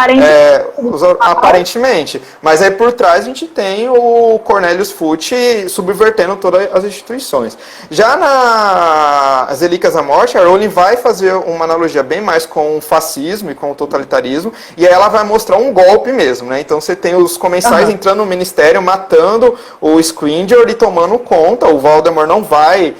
Aparentemente. Mas aí por trás a gente tem o Cornelius Fudge subvertendo todas as instituições. Já nas Relíquias da Morte, a Rowling vai fazer uma analogia bem mais com o fascismo e com o totalitarismo, e aí ela vai mostrar um golpe mesmo, né? Então você tem os comensais entrando no ministério, matando o Scrimgeour e tomando conta. O Voldemort não vai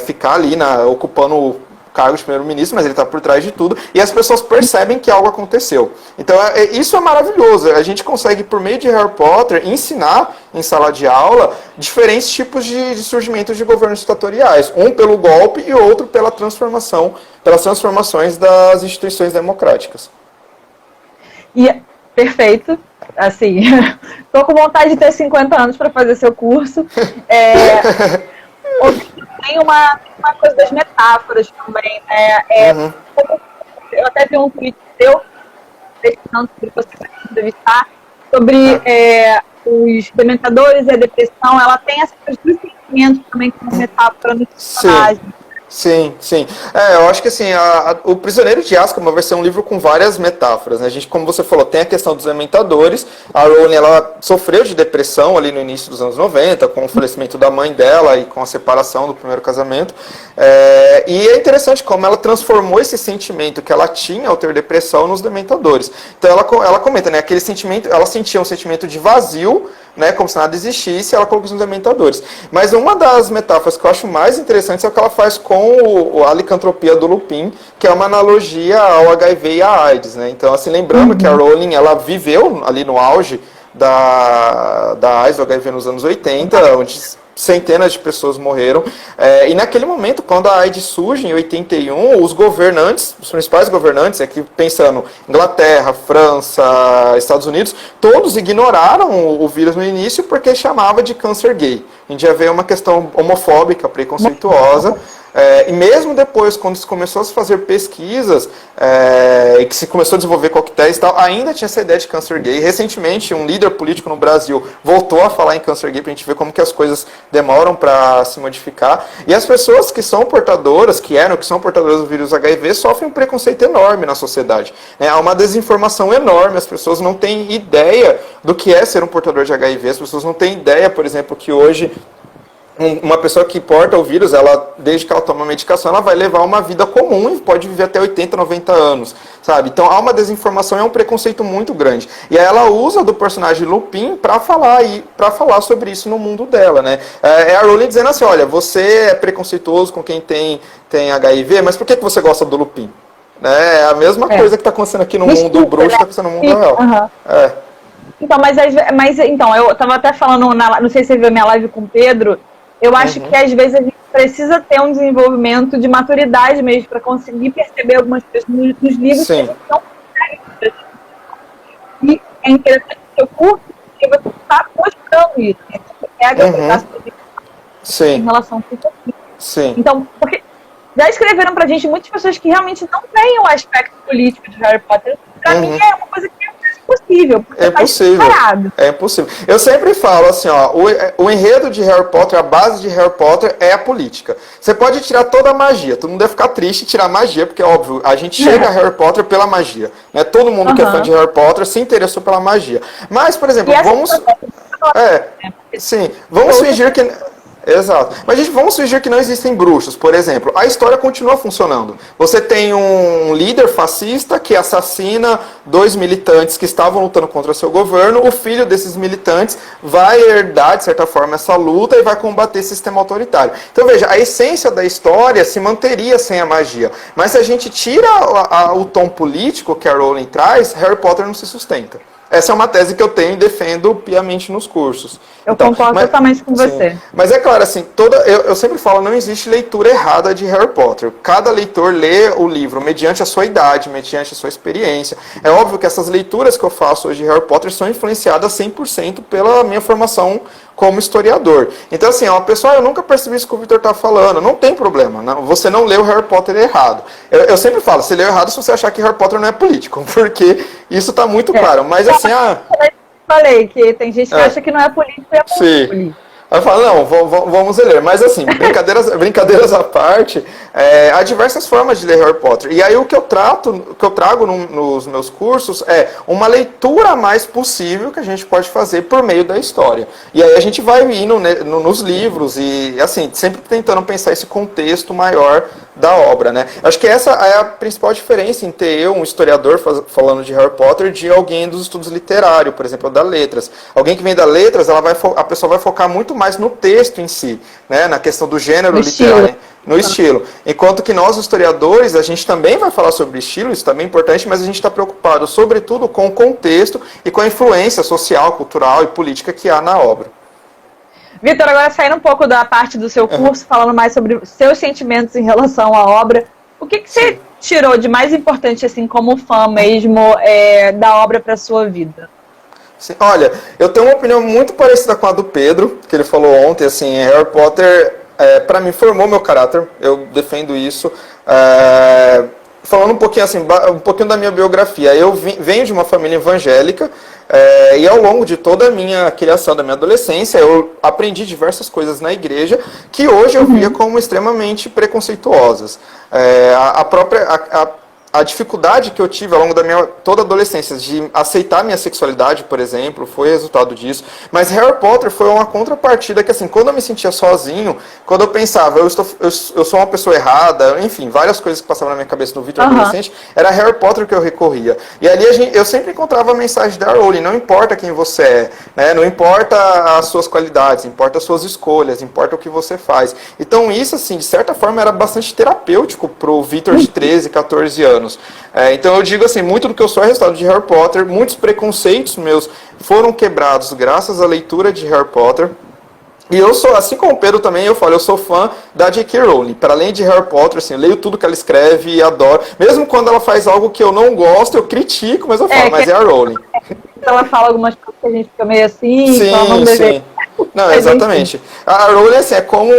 ficar ali ocupando cargo de primeiro-ministro, mas ele está por trás de tudo, e as pessoas percebem que algo aconteceu. Então, isso é maravilhoso. A gente consegue, por meio de Harry Potter, ensinar em sala de aula diferentes tipos de surgimentos de governos ditatoriais. Um pelo golpe e outro pelas transformações das instituições democráticas. E, perfeito. Assim, estou com vontade de ter 50 anos para fazer seu curso. Tem uma coisa das metáforas também, né? Eu até vi um tweet seu, pesquisando sobre você para entrevistar, sobre os dementadores e a depressão. Ela tem esses dois sentimentos também como metáfora no personagem. Sim. Eu acho que assim, o Prisioneiro de Azkaban vai ser um livro com várias metáforas, né? A gente, como você falou, tem a questão dos dementadores. A Rowling, ela sofreu de depressão ali no início dos anos 90, com o falecimento da mãe dela e com a separação do primeiro casamento. E é interessante como ela transformou esse sentimento que ela tinha ao ter depressão nos dementadores. Então ela comenta, né? Aquele sentimento, ela sentia um sentimento de vazio, né, como se nada existisse, ela colocou os dementadores. Mas uma das metáforas que eu acho mais interessantes é o que ela faz com a licantropia do Lupin, que é uma analogia ao HIV e à AIDS, né? Então, assim, lembrando que a Rowling, ela viveu ali no auge da AIDS, do HIV nos anos 80, onde centenas de pessoas morreram, e naquele momento, quando a AIDS surge, em 81, os governantes, os principais governantes, aqui pensando Inglaterra, França, Estados Unidos, todos ignoraram o vírus no início porque chamava de câncer gay. A gente já vê uma questão homofóbica, preconceituosa, E mesmo depois, quando se começou a se fazer pesquisas, e que se começou a desenvolver coquetéis e tal, ainda tinha essa ideia de câncer gay. Recentemente, um líder político no Brasil voltou a falar em câncer gay, pra gente ver como que as coisas demoram para se modificar. E as pessoas que são portadoras, que são portadoras do vírus HIV, sofrem um preconceito enorme na sociedade. Há uma desinformação enorme, as pessoas não têm ideia do que é ser um portador de HIV, as pessoas não têm ideia, por exemplo, que hoje uma pessoa que porta o vírus, desde que ela toma a medicação, ela vai levar uma vida comum e pode viver até 80, 90 anos, sabe? Então há uma desinformação e é um preconceito muito grande. E aí ela usa do personagem Lupin para falar sobre isso no mundo dela, né? É a Rowling dizendo assim, olha, você é preconceituoso com quem tem HIV, mas por que você gosta do Lupin? É a mesma coisa que está acontecendo aqui no mundo bruxo, está acontecendo no mundo real. Então, então, eu estava até falando, não sei se você viu a minha live com o Pedro, eu acho que às vezes a gente precisa ter um desenvolvimento de maturidade mesmo para conseguir perceber algumas coisas nos livros que a gente não consegue. E é interessante o seu curso, porque você está mostrando isso. Né? Você pega em relação com isso. Então, porque já escreveram pra gente muitas pessoas que realmente não veem o aspecto político de Harry Potter. Pra mim é uma coisa que é impossível. É impossível. Eu sempre falo assim, ó, o enredo de Harry Potter, a base de Harry Potter é a política. Você pode tirar toda a magia, todo mundo deve ficar triste e tirar a magia, porque óbvio, a gente chega a Harry Potter pela magia, né? Todo mundo que é fã de Harry Potter se interessou pela magia. Mas, por exemplo, vamos fingir que... Exato. Mas, gente, vamos fingir que não existem bruxos, por exemplo. A história continua funcionando. Você tem um líder fascista que assassina 2 militantes que estavam lutando contra seu governo. O filho desses militantes vai herdar, de certa forma, essa luta e vai combater esse sistema autoritário. Então, veja, a essência da história se manteria sem a magia. Mas se a gente tira o tom político que a Rowling traz, Harry Potter não se sustenta. Essa é uma tese que eu tenho e defendo piamente nos cursos. Eu concordo totalmente com você. Mas é claro, assim, eu sempre falo, não existe leitura errada de Harry Potter. Cada leitor lê o livro mediante a sua idade, mediante a sua experiência. É óbvio que essas leituras que eu faço hoje de Harry Potter são influenciadas 100% pela minha formação como historiador. Então, assim, uma pessoa, eu nunca percebi isso que o Victor está falando. Não tem problema. Não, você não leu Harry Potter errado. Eu sempre falo, você leu errado se você achar que Harry Potter não é político, porque isso está muito claro. Mas, assim, falei que tem gente que acha que não é político e é político. Aí eu falo, não, vamos ler. Mas assim, brincadeiras à parte, há diversas formas de ler Harry Potter. E aí o que eu trago nos meus cursos é uma leitura mais possível que a gente pode fazer por meio da história. E aí a gente vai indo nos livros e, assim, sempre tentando pensar esse contexto maior da obra, né? Acho que essa é a principal diferença em ter um historiador falando de Harry Potter de alguém dos estudos literários, por exemplo, da letras. Alguém que vem da letras, a pessoa vai focar muito mais no texto em si, né? Na questão do gênero literário, no estilo. Enquanto que nós, historiadores, a gente também vai falar sobre estilo, isso também é importante, mas a gente está preocupado, sobretudo, com o contexto e com a influência social, cultural e política que há na obra. Victor, agora saindo um pouco da parte do seu curso, falando mais sobre seus sentimentos em relação à obra, o que você tirou de mais importante, assim, como fã mesmo, da obra para a sua vida? Sim, olha, eu tenho uma opinião muito parecida com a do Pedro, que ele falou ontem, assim, Harry Potter, para mim, formou meu caráter, eu defendo isso. Falando um pouquinho, assim, um pouquinho da minha biografia, eu venho de uma família evangélica, e ao longo de toda a minha criação, da minha adolescência, eu aprendi diversas coisas na igreja que hoje eu via como extremamente preconceituosas. A dificuldade que eu tive ao longo da minha toda a adolescência de aceitar minha sexualidade, por exemplo, foi resultado disso. Mas Harry Potter foi uma contrapartida que, assim, quando eu me sentia sozinho, quando eu pensava, eu sou uma pessoa errada, enfim, várias coisas que passavam na minha cabeça no Victor adolescente, era Harry Potter que eu recorria. E ali eu sempre encontrava a mensagem da Rowling, não importa quem você é, né? Não importa as suas qualidades, importa as suas escolhas, importa o que você faz. Então isso, assim, de certa forma, era bastante terapêutico pro Victor de 13, 14 anos. Então eu digo assim, muito do que eu sou é resultado de Harry Potter, muitos preconceitos meus foram quebrados graças à leitura de Harry Potter. E eu sou, assim como o Pedro também, eu sou fã da J.K. Rowling. Para além de Harry Potter, assim, eu leio tudo que ela escreve e adoro. Mesmo quando ela faz algo que eu não gosto, eu critico, mas eu falo, mas é a Rowling. Ela fala algumas coisas que a gente fica meio assim, sim. Não, exatamente. A Rowling, assim, é como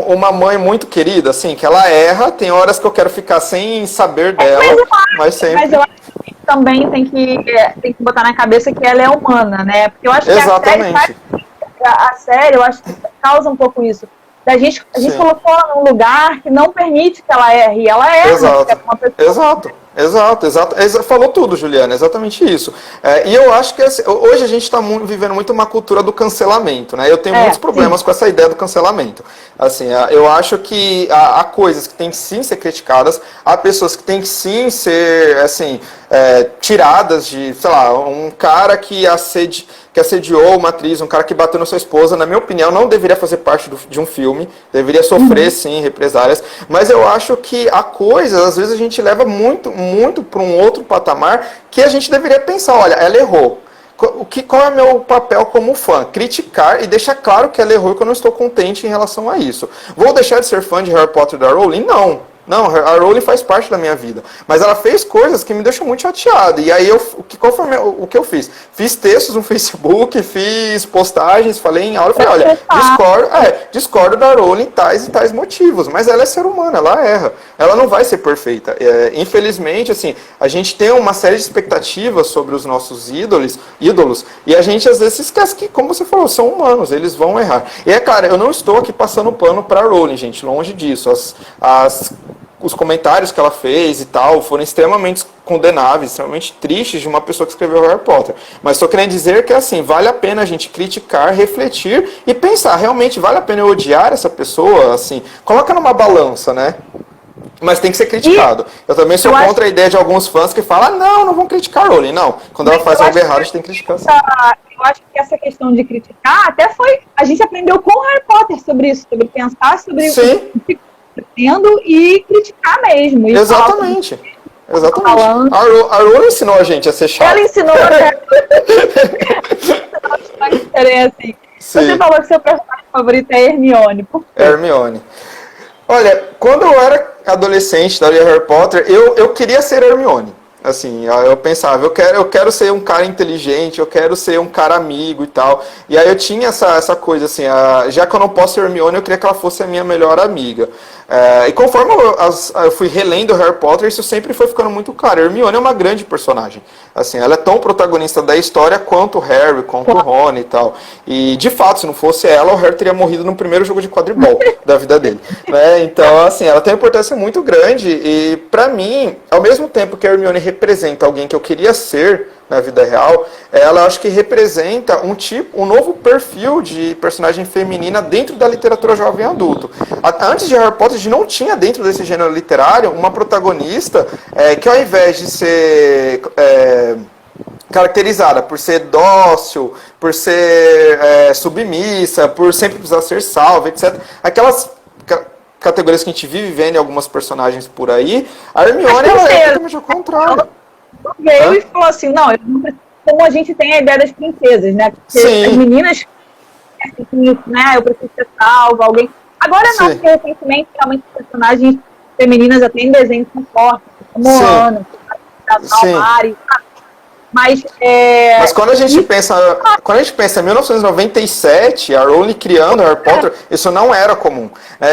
uma mãe muito querida, assim, que ela erra, tem horas que eu quero ficar sem saber dela, mas sempre... Mas eu acho que também tem que botar na cabeça que ela é humana, né? Porque eu acho que a série, eu acho que causa um pouco isso. A gente colocou ela num lugar que não permite que ela erre, e ela erra. Exato. Falou tudo, Juliana, exatamente isso. E eu acho que hoje a gente está vivendo muito uma cultura do cancelamento, né? Eu tenho muitos problemas com essa ideia do cancelamento. Assim, eu acho que há coisas que têm que sim ser criticadas, há pessoas que têm que sim ser, assim, tiradas de, sei lá, um cara que assediou uma atriz, um cara que bateu na sua esposa, na minha opinião, não deveria fazer parte de um filme, deveria sofrer, sim, represálias, mas eu acho que há coisas, às vezes a gente leva muito para um outro patamar, que a gente deveria pensar, olha, ela errou. Qual é o meu papel como fã? Criticar e deixar claro que ela errou e que eu não estou contente em relação a isso. Vou deixar de ser fã de Harry Potter da Rowling? Não, a Rowling faz parte da minha vida. Mas ela fez coisas que me deixam muito chateado. E aí, o que eu fiz? Fiz textos no Facebook, fiz postagens, falei em aula, falei, olha, discordo da Rowling tais e tais motivos. Mas ela é ser humana, ela erra. Ela não vai ser perfeita. Infelizmente, assim, a gente tem uma série de expectativas sobre os nossos ídolos, e a gente às vezes esquece que, como você falou, são humanos, eles vão errar. E cara, eu não estou aqui passando pano pra Rowling, gente, longe disso. Os comentários que ela fez e tal foram extremamente condenáveis, extremamente tristes de uma pessoa que escreveu Harry Potter. Mas estou querendo dizer que, assim, vale a pena a gente criticar, refletir e pensar, realmente vale a pena eu odiar essa pessoa, assim, coloca numa balança, né? Mas tem que ser criticado. Eu também sou contra a ideia de alguns fãs que falam, não vão criticar a Rowling. Não, quando ela faz algo errado, a gente tem que criticar. Eu acho que essa questão de criticar, até foi, a gente aprendeu com Harry Potter sobre isso, sobre pensar sobre o que e criticar mesmo. E exatamente. A Rowling ensinou a gente a ser chato. Ela ensinou assim. Você falou que seu personagem favorito é Hermione. Por quê? Hermione. Olha, quando eu era adolescente, da Harry Potter, eu queria ser Hermione. Assim, eu pensava, eu quero ser um cara inteligente, eu quero ser um cara amigo e tal. E aí eu tinha essa coisa, assim, já que eu não posso ser Hermione, eu queria que ela fosse a minha melhor amiga. E conforme eu fui relendo Harry Potter, isso sempre foi ficando muito claro. Hermione é uma grande personagem. Assim, ela é tão protagonista da história quanto o Harry, quanto o Ron e tal. E, de fato, se não fosse ela, o Harry teria morrido no primeiro jogo de quadribol da vida dele. Né? Então, assim, ela tem uma importância muito grande. E, pra mim, ao mesmo tempo que a Hermione representa alguém que eu queria ser na vida real, ela acho que representa um novo perfil de personagem feminina dentro da literatura jovem adulto. Antes de Harry Potter, a gente não tinha dentro desse gênero literário uma protagonista que ao invés de ser caracterizada por ser dócil, por ser submissa, por sempre precisar ser salva, etc. Aquelas categorias que a gente vive vendo em algumas personagens por aí, a Hermione é totalmente ao contrário. Veio e falou assim, não, como a gente tem a ideia das princesas, né? Porque as meninas, né? Eu preciso ser salva, alguém. Agora não, porque recentemente realmente personagens femininas até em desenhos são fortes, como Ana, Mari, mas quando a gente pensa em 1997, a Rowling criando Harry Potter, isso não era comum.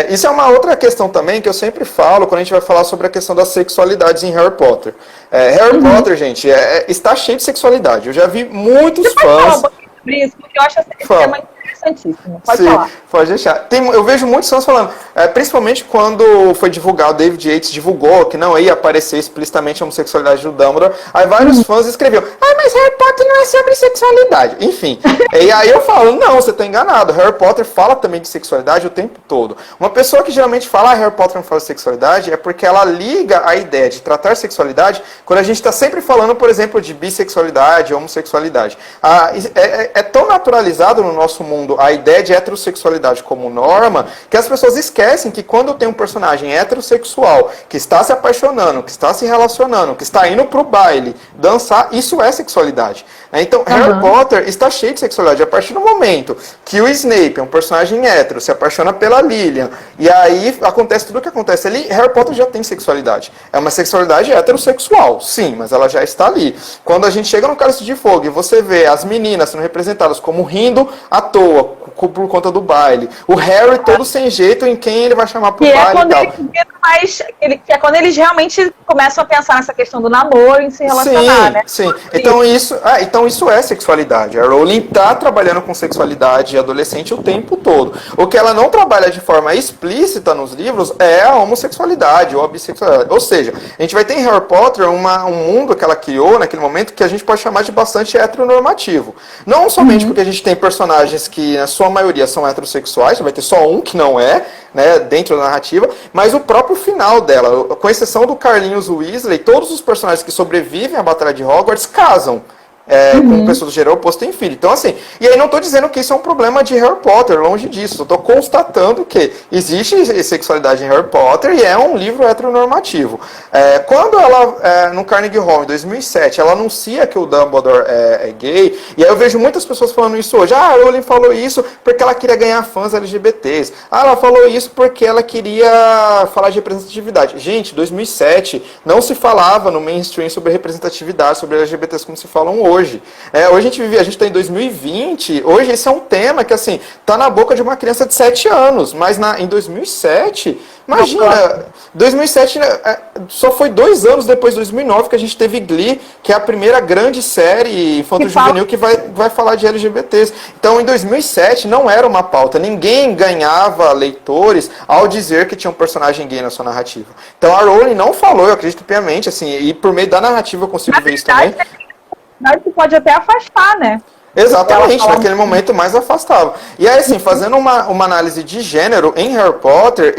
Isso é uma outra questão também que eu sempre falo quando a gente vai falar sobre a questão das sexualidades em Harry Potter. Harry Potter, gente, está cheio de sexualidade. Eu já vi muitos fãs... falar um pouquinho sobre isso, porque eu acho esse tema interessantíssimo. Pode falar. Pode deixar. Eu vejo muitos fãs falando, principalmente quando foi divulgado, o David Yates divulgou que não ia aparecer explicitamente a homossexualidade do Dumbledore, aí vários fãs escreviam, mas Harry Potter não é sobre sexualidade. Enfim, e aí eu falo, não, você está enganado, Harry Potter fala também de sexualidade o tempo todo. Uma pessoa que geralmente fala, Harry Potter não fala de sexualidade, é porque ela liga a ideia de tratar sexualidade quando a gente está sempre falando, por exemplo, de bissexualidade, homossexualidade. É tão naturalizado no nosso mundo a ideia de heterossexualidade como norma, que as pessoas esquecem que quando tem um personagem heterossexual que está se apaixonando, que está se relacionando, que está indo pro baile, dançar, isso é sexualidade. Então, Harry Potter está cheio de sexualidade. A partir do momento que o Snape é um personagem hétero, se apaixona pela Lilian, e aí acontece tudo o que acontece ali, Harry Potter já tem sexualidade. É uma sexualidade heterossexual, sim, mas ela já está ali. Quando a gente chega no Cálice de Fogo e você vê as meninas sendo representadas como rindo à toa, por conta do baile, o Harry todo sem jeito em quem ele vai chamar pro baile e tal. Que é quando eles realmente começam a pensar nessa questão do namoro e se relacionar, né? Sim. Então isso é sexualidade. A Rowling tá trabalhando com sexualidade adolescente o tempo todo. O que ela não trabalha de forma explícita nos livros é a homossexualidade ou a bissexualidade. Ou seja, a gente vai ter em Harry Potter um mundo que ela criou naquele momento que a gente pode chamar de bastante heteronormativo. Não somente porque a gente tem personagens que, na sua maioria, são heterossexuais, vai ter só um que não é, né, dentro da narrativa, mas o próprio final dela, com exceção do Carlinhos Weasley, todos os personagens que sobrevivem à Batalha de Hogwarts casam. Com pessoas do gênero oposto em filho. Então, assim, e aí não estou dizendo que isso é um problema de Harry Potter, longe disso. Eu estou constatando que existe sexualidade em Harry Potter e é um livro heteronormativo. Quando ela, no Carnegie Hall, em 2007, ela anuncia que o Dumbledore é gay, e aí eu vejo muitas pessoas falando isso hoje. A Rowling falou isso porque ela queria ganhar fãs LGBTs. Ela falou isso porque ela queria falar de representatividade. Gente, 2007 não se falava no mainstream sobre representatividade, sobre LGBTs como se falam hoje. Hoje a gente está em 2020, hoje esse é um tema que, assim, tá na boca de uma criança de 7 anos, mas em 2007, imagina, 2007 só foi 2 anos depois de 2009 que a gente teve Glee, que é a primeira grande série infanto-juvenil que vai falar de LGBTs. Então, em 2007 não era uma pauta, ninguém ganhava leitores ao dizer que tinha um personagem gay na sua narrativa. Então, a Rowling não falou, eu acredito piamente, assim, e por meio da narrativa eu consigo ver isso também. Que pode até afastar, né? Exatamente, naquele momento mais afastava. E aí, assim, fazendo uma análise de gênero em Harry Potter,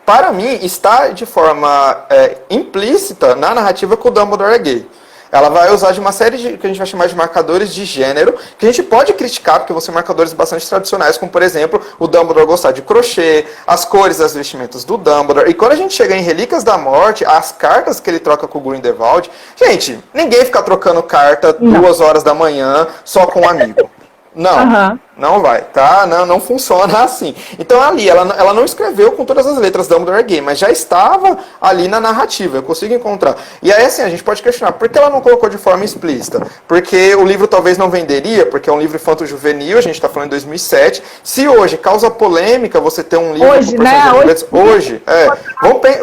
para mim, está de forma implícita na narrativa que o Dumbledore é gay. Ela vai usar de uma série que a gente vai chamar de marcadores de gênero, que a gente pode criticar, porque vão ser marcadores bastante tradicionais, como, por exemplo, o Dumbledore gostar de crochê, as cores das vestimentas do Dumbledore. E quando a gente chega em Relíquias da Morte, as cartas que ele troca com o Grindelwald, gente, ninguém fica trocando carta 2 horas da manhã só com um amigo. Não, não vai, tá? Não funciona assim. Então ali, ela não escreveu com todas as letras Dumbledore gay, mas já estava ali na narrativa, eu consigo encontrar. E aí, assim, a gente pode questionar, por que ela não colocou de forma explícita? Porque o livro talvez não venderia, porque é um livro infanto-juvenil, a gente está falando em 2007. Se hoje causa polêmica você ter um livro hoje, com personagens hoje,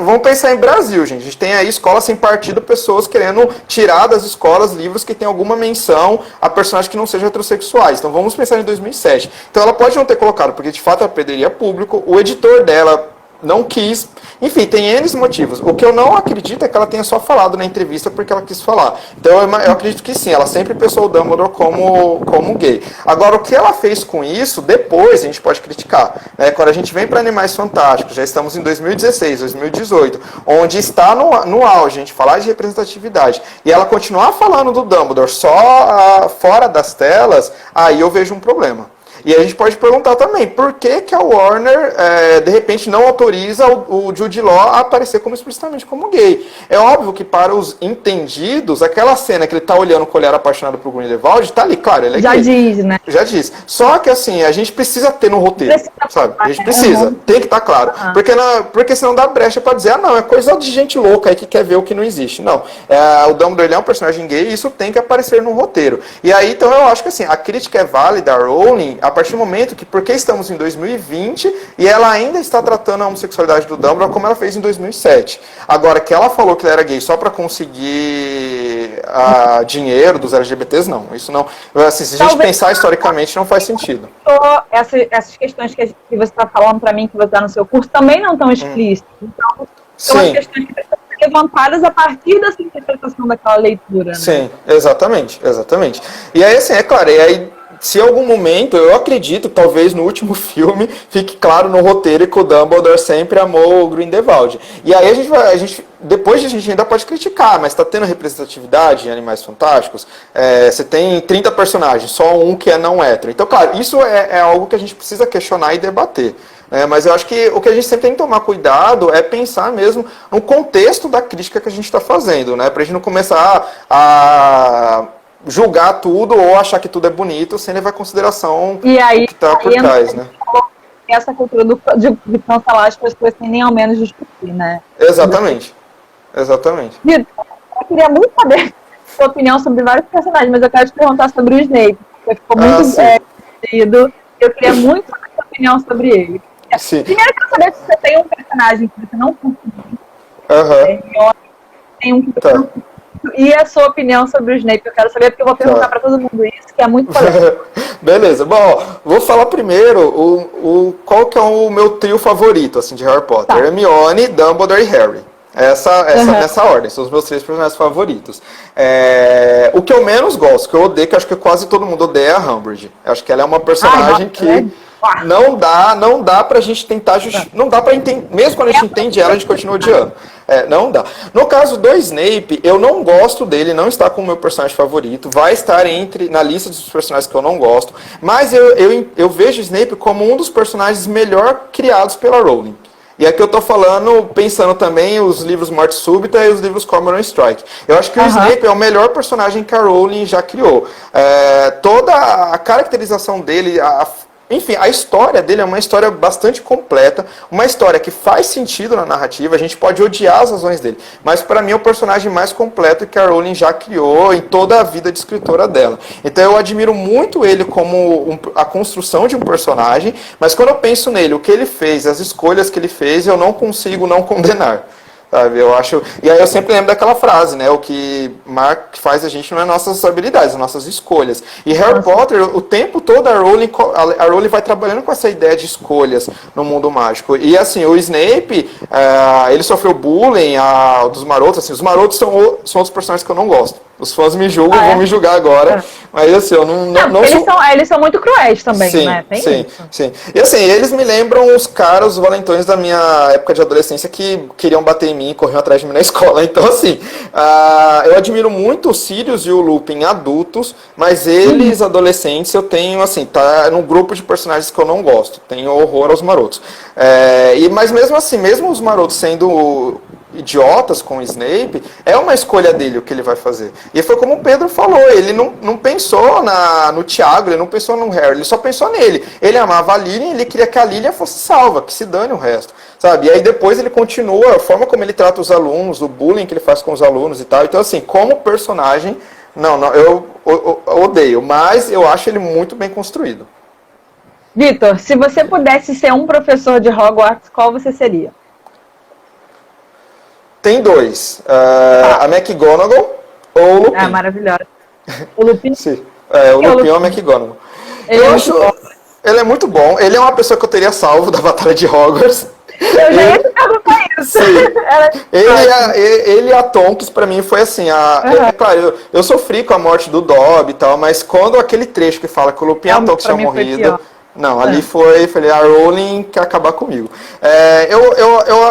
vamos pensar em Brasil, gente. A gente tem aí escolas sem partido, pessoas querendo tirar das escolas livros que tem alguma menção a personagens que não sejam heterossexuais. Então vamos pensar em 2007. Então ela pode não ter colocado, porque de fato ela perderia público, o editor dela não quis, enfim, tem N motivos. O que eu não acredito é que ela tenha só falado na entrevista porque ela quis falar. Então eu acredito que sim, ela sempre pensou o Dumbledore como gay. Agora, o que ela fez com isso, depois a gente pode criticar. Né? Quando a gente vem para Animais Fantásticos, já estamos em 2016, 2018, onde está no auge a gente falar de representatividade, e ela continuar falando do Dumbledore só fora das telas, aí eu vejo um problema. E a gente pode perguntar também, por que a Warner, de repente, não autoriza o Jude Law a aparecer explicitamente como gay? É óbvio que para os entendidos, aquela cena que ele está olhando com o olhar apaixonado pro Grindelwald, está ali, claro, ele é já gay. Já diz, né? Já diz. Só que, assim, a gente precisa ter no roteiro, sabe? A gente precisa, tem que estar claro. Porque senão dá brecha para dizer, não, é coisa de gente louca aí que quer ver o que não existe. Não, o Dumbledore é um personagem gay e isso tem que aparecer no roteiro. E aí, então, eu acho que, assim, a crítica é válida, a Rowling, a partir do momento que, porque estamos em 2020 e ela ainda está tratando a homossexualidade do Dumbledore como ela fez em 2007. Agora, que ela falou que ele era gay só para conseguir dinheiro dos LGBTs, não. Isso não. Assim, se a gente pensar historicamente, não faz sentido. Essas questões que você está falando para mim, que você dá no seu curso, também não estão explícitas. Então, são as questões que precisam ser levantadas a partir dessa interpretação daquela leitura. Né? Sim, exatamente. E aí, assim, é claro, e aí, se em algum momento, eu acredito, talvez no último filme, fique claro no roteiro que o Dumbledore sempre amou o Grindelwald. E aí depois a gente ainda pode criticar, mas está tendo representatividade em Animais Fantásticos, você tem 30 personagens, só um que é não hétero. Então, claro, isso é algo que a gente precisa questionar e debater. Mas eu acho que o que a gente sempre tem que tomar cuidado é pensar mesmo no contexto da crítica que a gente está fazendo, né? Para a gente não começar a julgar tudo ou achar que tudo é bonito sem levar em consideração e aí, o que está por trás, né? Essa cultura de cancelar as pessoas sem nem ao menos discutir, né? Exatamente. Exatamente. Vitor, eu queria muito saber a sua opinião sobre vários personagens, mas eu quero te perguntar sobre o Snape, porque ficou muito divertido. Eu queria muito saber a sua opinião sobre ele. Sim. Primeiro, eu quero saber se você tem um personagem que você não conseguiu. Tem um que você não conseguiu. E a sua opinião sobre o Snape, eu quero saber, porque eu vou perguntar para todo mundo isso, que é muito polêmico. Beleza, bom, vou falar primeiro qual que é o meu trio favorito, assim, de Harry Potter. Tá. Hermione, Dumbledore e Harry. Nessa ordem, são os meus 3 personagens favoritos. O que eu menos gosto, que eu odeio, que acho que quase todo mundo odeia, é a Umbridge. Eu acho que ela é uma personagem que não dá pra gente tentar não dá pra entender, mesmo quando a gente entende ela, a gente continua odiando. Não dá. No caso do Snape, eu não gosto dele, não está como meu personagem favorito, vai estar na lista dos personagens que eu não gosto, mas eu vejo Snape como um dos personagens melhor criados pela Rowling. E aqui eu tô falando, pensando também os livros Morte Súbita e os livros Cormoran Strike. Eu acho que o Snape é o melhor personagem que a Rowling já criou. Toda a caracterização dele, enfim, a história dele é uma história bastante completa, uma história que faz sentido na narrativa, a gente pode odiar as razões dele, mas para mim é o personagem mais completo que a Rowling já criou em toda a vida de escritora dela. Então eu admiro muito ele como a construção de um personagem, mas quando eu penso nele, o que ele fez, as escolhas que ele fez, eu não consigo não condenar. Sabe, eu acho. E aí eu sempre lembro daquela frase, né? O que faz a gente não é nossas habilidades, as nossas escolhas. E Harry Potter, o tempo todo a Rowling vai trabalhando com essa ideia de escolhas no mundo mágico. E assim, o Snape, ele sofreu bullying dos marotos. Assim, os marotos são outros personagens que eu não gosto. Os fãs me julgam, vão me julgar agora. Mas assim, eu não eles são muito cruéis também, sim, né? Tem sim, isso. sim. E assim, eles me lembram os caras, os valentões da minha época de adolescência que queriam bater em mim e corriam atrás de mim na escola. Então assim, eu admiro muito o Sirius e o Lupin adultos, mas eles, adolescentes, eu tenho assim, tá num grupo de personagens que eu não gosto. Tenho horror aos marotos. Mas mesmo assim, mesmo os marotos sendo idiotas com o Snape, é uma escolha dele o que ele vai fazer. E foi como o Pedro falou, ele não pensou no Tiago, ele não pensou no Harry, ele só pensou nele. Ele amava a Lilian, ele queria que a Lilian fosse salva, que se dane o resto, sabe? E aí depois ele continua, a forma como ele trata os alunos, o bullying que ele faz com os alunos e tal. Então assim, como personagem, eu odeio, mas eu acho ele muito bem construído. Vitor, se você pudesse ser um professor de Hogwarts, qual você seria? Tem 2. A McGonagall ou o Lupin. Maravilhosa. O Lupin? Sim. O Lupin ou a McGonagall. Ele é muito bom. Ele é uma pessoa que eu teria salvo da Batalha de Hogwarts. Eu já ia te perguntar isso. Ele e a Tonks, pra mim, foi assim. Claro, eu sofri com a morte do Dobby e tal, mas quando aquele trecho que fala que o Lupin e a Tonks tinham morrido... Não, ali falei, a Rowling quer acabar comigo.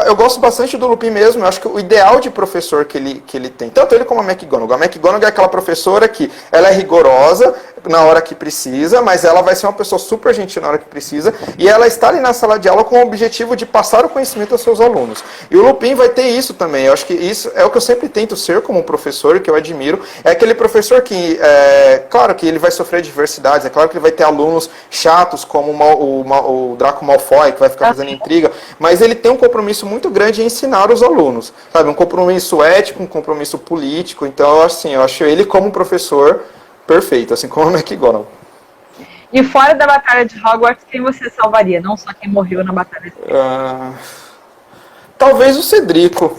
Eu gosto bastante do Lupin mesmo, eu acho que o ideal de professor que ele tem, tanto ele como a McGonagall. A McGonagall é aquela professora que ela é rigorosa na hora que precisa, mas ela vai ser uma pessoa super gentil na hora que precisa, e ela está ali na sala de aula com o objetivo de passar o conhecimento aos seus alunos. E o Lupin vai ter isso também, eu acho que isso é o que eu sempre tento ser como um professor, que eu admiro, é aquele professor que, claro que ele vai sofrer adversidades, é claro que ele vai ter alunos chatos, como o Draco Malfoy, que vai ficar fazendo intriga, mas ele tem um compromisso muito grande em ensinar os alunos, sabe? Um compromisso ético, um compromisso político. Então, assim, eu acho ele como professor perfeito, assim como a McGonagall. E fora da Batalha de Hogwarts, quem você salvaria? Não só quem morreu na Batalha de Hogwarts. Talvez o Cedrico.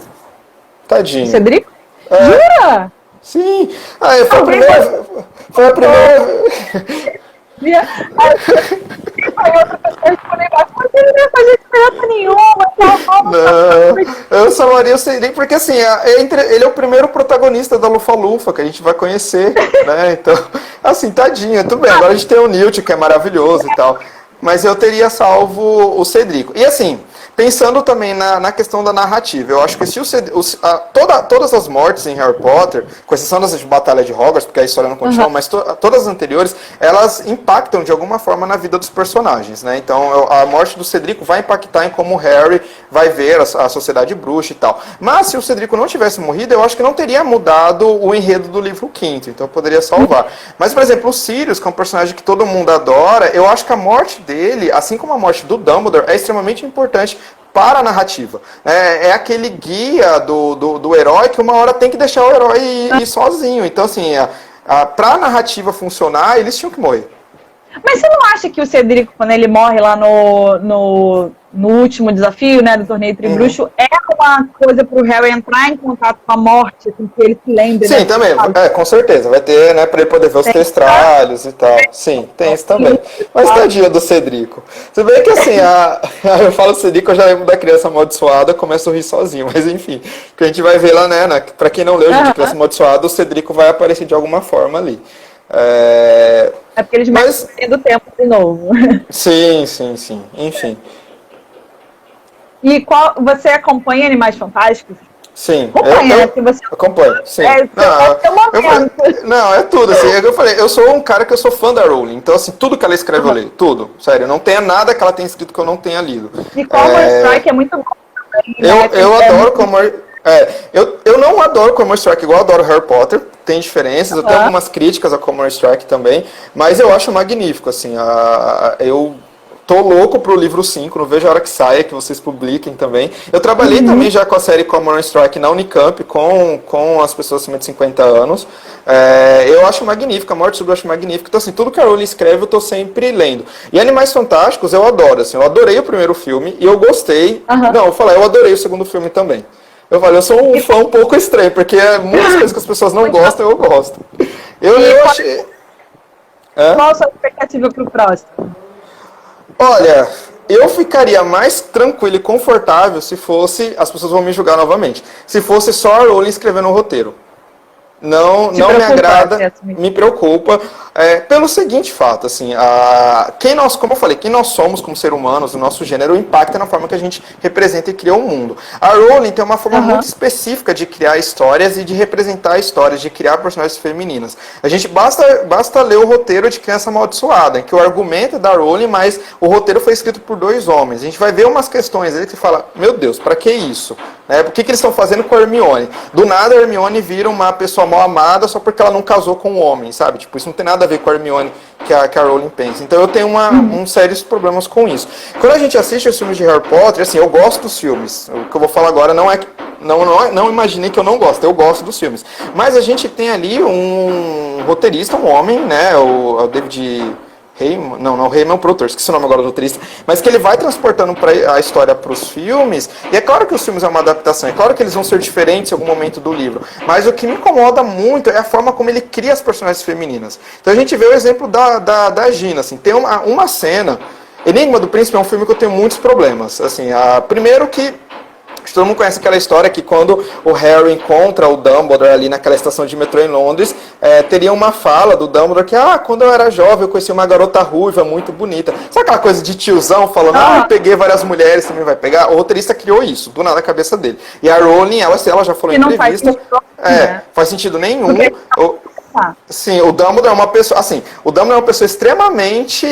Tadinho. O Cedrico? Jura? Sim. Foi a primeira... outra pessoa respondeu, mas ele não ia fazer diferença nenhuma. Não, eu salvaria o Cedric, porque assim, ele é o primeiro protagonista da Lufa-Lufa, que a gente vai conhecer, né? Então, assim, tadinho, tudo bem. Agora a gente tem o Newt, que é maravilhoso e tal. Mas eu teria salvo o Cedrico. E assim, pensando também na questão da narrativa, eu acho que se todas as mortes em Harry Potter, com exceção das batalhas de Hogwarts, porque a história não continua, mas todas as anteriores, elas impactam de alguma forma na vida dos personagens, né? Então a morte do Cedrico vai impactar em como o Harry vai ver a sociedade bruxa e tal. Mas se o Cedrico não tivesse morrido, eu acho que não teria mudado o enredo do livro quinto, então eu poderia salvar. Mas, por exemplo, o Sirius, que é um personagem que todo mundo adora, eu acho que a morte dele, assim como a morte do Dumbledore, é extremamente importante para a narrativa. É aquele guia do herói que uma hora tem que deixar o herói ir sozinho. Então, assim, para a narrativa funcionar, eles tinham que morrer. Mas você não acha que o Cedrico, quando ele morre lá no último desafio, né, do torneio Tribruxo, é uma coisa pro Harry entrar em contato com a morte, assim, que ele se lembre? Sim, também, com certeza. Vai ter, né, pra ele poder ver os testralhos e tal. Sim, tem isso também. Mas tadinho do Cedrico. Você vê que, assim, eu falo Cedrico, eu já lembro da criança amaldiçoada, começo a rir sozinho, mas enfim. Que a gente vai ver lá, né, pra quem não leu, gente, criança amaldiçoada, o Cedrico vai aparecer de alguma forma ali. É porque eles metem do tempo de novo. Sim, enfim. E você acompanha Animais Fantásticos? Sim, você acompanho, sim. Não, é tudo, assim, eu falei, eu sou um cara que eu sou fã da Rowling, então, assim, tudo que ela escreve eu leio, tudo, sério, não tem nada que ela tenha escrito que eu não tenha lido. E Comor Strike é muito bom também. Eu adoro Comor... eu não adoro Comor Strike igual eu adoro Harry Potter, tem diferenças, eu tenho algumas críticas a Comor Strike também, mas eu acho magnífico, assim, eu tô louco pro livro 5, não vejo a hora que saia, que vocês publiquem também. Eu trabalhei também já com a série Comor Strike na Unicamp, com as pessoas acima de 50 anos. Eu acho magnífico, a Morte Súbita eu acho magnífico. Então, assim, tudo que a Rowling escreve eu tô sempre lendo. E Animais Fantásticos eu adoro, assim, eu adorei o primeiro filme e eu gostei. Não, eu falei, eu adorei o segundo filme também. Eu falei, eu sou um fã um pouco estranho, porque muitas coisas que as pessoas não gostam, eu gosto. Eu achei... Qual a sua expectativa pro próximo? Olha, eu ficaria mais tranquilo e confortável se fosse, as pessoas vão me julgar novamente, se fosse só a Rowling escrevendo o roteiro. Não me agrada, me preocupa, pelo seguinte fato, assim, como eu falei, quem nós somos como seres humanos, o nosso gênero, impacta na forma que a gente representa e cria o mundo. A Rowling tem uma forma muito específica de criar histórias e de representar histórias, de criar personagens femininas. A gente basta ler o roteiro de Criança Amaldiçoada, em que o argumento é da Rowling, mas o roteiro foi escrito por 2 homens. A gente vai ver umas questões aí que você fala, meu Deus, pra que isso? Por que eles estão fazendo com a Hermione? Do nada a Hermione vira uma pessoa mal amada só porque ela não casou com um homem, sabe? Tipo, isso não tem nada a ver com a Hermione que a Rowling pensa. Então eu tenho uns sérios problemas com isso. Quando a gente assiste os filmes de Harry Potter, assim, eu gosto dos filmes. O que eu vou falar agora não imaginei que eu não gosto, eu gosto dos filmes. Mas a gente tem ali um roteirista, um homem, né? O David... o Raymond Prutor, esqueci o nome agora do roteirista, mas que ele vai transportando a história para os filmes, e é claro que os filmes é uma adaptação, é claro que eles vão ser diferentes em algum momento do livro, mas o que me incomoda muito é a forma como ele cria as personagens femininas. Então a gente vê o exemplo da Gina, assim, tem uma cena, Enigma do Príncipe é um filme que eu tenho muitos problemas, assim, primeiro que todo mundo conhece aquela história que quando o Harry encontra o Dumbledore ali naquela estação de metrô em Londres, teria uma fala do Dumbledore que, quando eu era jovem eu conheci uma garota ruiva muito bonita. Sabe aquela coisa de tiozão falando, eu peguei várias mulheres, também vai pegar? O roteirista criou isso, do nada na cabeça dele. E a Rowling, ela já falou em entrevista, faz sentido nenhum. Sim, o Dumbledore é uma pessoa, assim, o Dumbledore é uma pessoa extremamente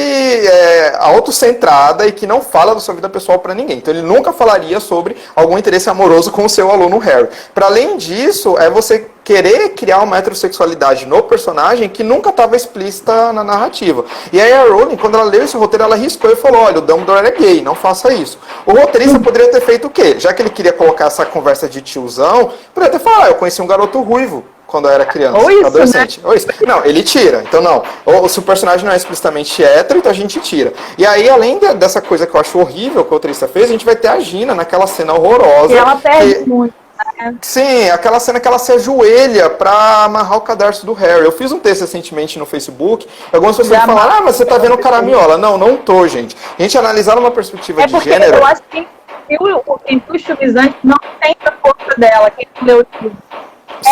autocentrada e que não fala da sua vida pessoal para ninguém. Então ele nunca falaria sobre algum interesse amoroso com o seu aluno Harry. Para além disso, é você querer criar uma heterossexualidade no personagem que nunca estava explícita na narrativa. E aí a Rowling, quando ela leu esse roteiro, ela riscou e falou, olha, o Dumbledore é gay, não faça isso. O roteirista poderia ter feito o quê? Já que ele queria colocar essa conversa de tiozão, poderia ter falado, eu conheci um garoto ruivo quando eu era criança, adolescente. Né? Ou isso. Não, ele tira. Então, não. Ou se o personagem não é explicitamente hétero, então a gente tira. E aí, além dessa coisa que eu acho horrível que o roteirista fez, a gente vai ter a Gina naquela cena horrorosa. E ela perde muito. Né? Sim, aquela cena que ela se ajoelha pra amarrar o cadarço do Harry. Eu fiz um texto recentemente no Facebook, algumas pessoas falaram, mas você tá vendo caramiola. Não tô, gente. A gente analisar numa perspectiva de gênero... eu acho que quem os filmes antes não tem a força dela, quem leu o livro.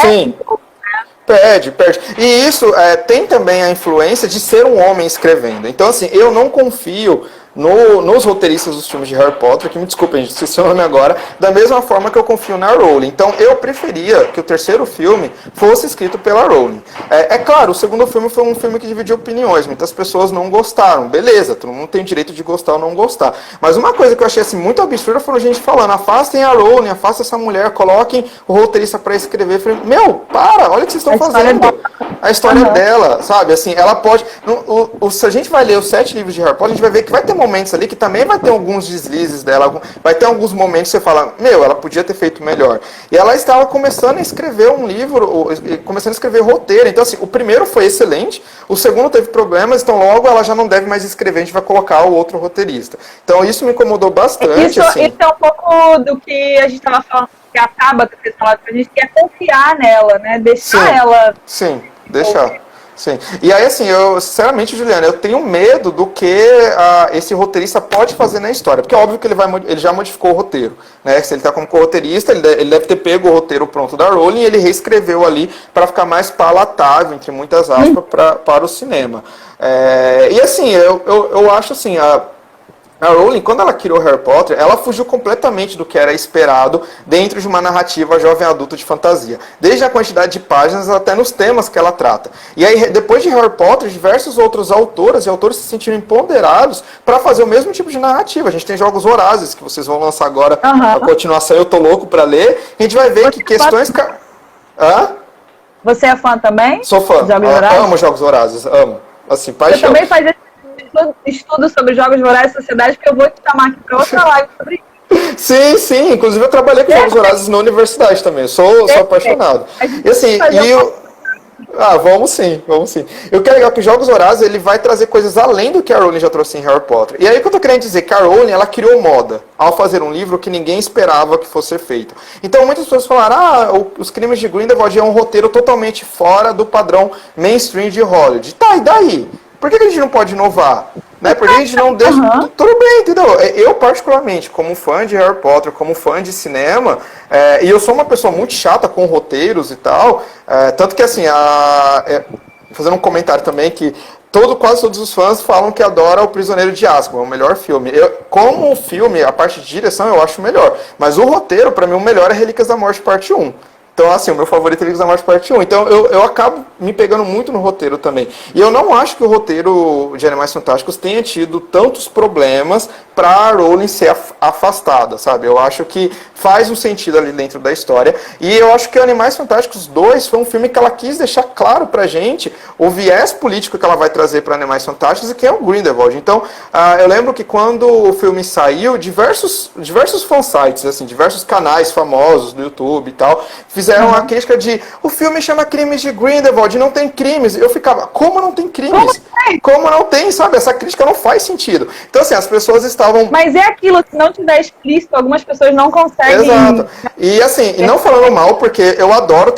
Sim. Perde. E isso tem também a influência de ser um homem escrevendo. Então, assim, eu não confio nos roteiristas dos filmes de Harry Potter, que me desculpem, gente, esqueci o nome agora, da mesma forma que eu confio na Rowling. Então, eu preferia que o terceiro filme fosse escrito pela Rowling. É claro, o segundo filme foi um filme que dividiu opiniões, muitas pessoas não gostaram, beleza, todo mundo tem o direito de gostar ou não gostar. Mas uma coisa que eu achei assim, muito absurda foram gente falando, afastem a Rowling, afastem essa mulher, coloquem o roteirista para escrever. Eu falei, meu, para, olha o que vocês estão fazendo. A história dela, sabe, assim, ela pode... se a gente vai ler os 7 livros de Harry Potter, a gente vai ver que vai ter momentos ali que também vai ter alguns deslizes dela, vai ter alguns momentos que você fala, meu, ela podia ter feito melhor. E ela estava começando a escrever um livro, começando a escrever roteiro. Então, assim, o primeiro foi excelente, o segundo teve problemas, então logo ela já não deve mais escrever, a gente vai colocar o outro roteirista. Então, isso me incomodou bastante. Isso é um pouco do que a gente estava falando, que a Tabata fez falar, que a gente quer confiar nela, né? Deixar ela... Sim, deixar. Sim. E aí, assim, eu, sinceramente, Juliana, eu tenho medo do que esse roteirista pode fazer na história. Porque é óbvio que ele já modificou o roteiro. Né? Se ele está como co-roteirista, ele deve ter pego o roteiro pronto da Rowling e ele reescreveu ali para ficar mais palatável, entre muitas aspas, para o cinema. E assim, eu acho assim, a Rowling, quando ela criou Harry Potter, ela fugiu completamente do que era esperado dentro de uma narrativa jovem adulto de fantasia. Desde a quantidade de páginas até nos temas que ela trata. E aí, depois de Harry Potter, diversos outros autoras e autores se sentiram empoderados para fazer o mesmo tipo de narrativa. A gente tem Jogos Vorazes, que vocês vão lançar agora a continuação, eu tô louco para ler. A gente vai ver que questões... Você é fã também? Sou fã. Amo Jogos Vorazes, amo. Assim, paixão. Você também faz estudo sobre Jogos Vorazes e Sociedade, porque eu vou te chamar aqui para outra live sobre isso. Sim. Inclusive eu trabalhei com Jogos Vorazes na universidade também. Sou apaixonado. E assim, vamos sim. O que é legal é que Jogos Vorazes ele vai trazer coisas além do que a Rowling já trouxe em Harry Potter. E aí o que eu tô querendo dizer que a Rowling ela criou moda ao fazer um livro que ninguém esperava que fosse feito. Então muitas pessoas falaram, os Crimes de Grindelwald é um roteiro totalmente fora do padrão mainstream de Hollywood. Tá, e daí? Por que a gente não pode inovar? Né? Por que a gente não deixa... Tudo bem, entendeu? Eu, particularmente, como fã de Harry Potter, como fã de cinema, e eu sou uma pessoa muito chata com roteiros e tal, tanto que, assim, fazendo um comentário também, que quase todos os fãs falam que adoram O Prisioneiro de Azkaban, o melhor filme. Como filme, a parte de direção eu acho melhor, mas o roteiro, pra mim, o melhor é Relíquias da Morte, parte 1. Então, assim, o meu favorito é Relíquias da Morte Parte 1. Então, eu acabo me pegando muito no roteiro também. E eu não acho que o roteiro de Animais Fantásticos tenha tido tantos problemas para a Rowling ser afastada, sabe? Eu acho que faz um sentido ali dentro da história. E eu acho que Animais Fantásticos 2 foi um filme que ela quis deixar claro pra gente o viés político que ela vai trazer para Animais Fantásticos e que é o Grindelwald. Então, eu lembro que quando o filme saiu, diversos fansites, assim, diversos canais famosos do YouTube e tal, fizeram uma crítica de o filme chama Crimes de Grindelwald, não tem crimes. Eu ficava, como não tem crimes? Como não tem, sabe? Essa crítica não faz sentido. Então, assim, as pessoas estavam... Mas é aquilo, se não tiver explícito, algumas pessoas não conseguem... Exato. E assim, e não falando mal, porque eu adoro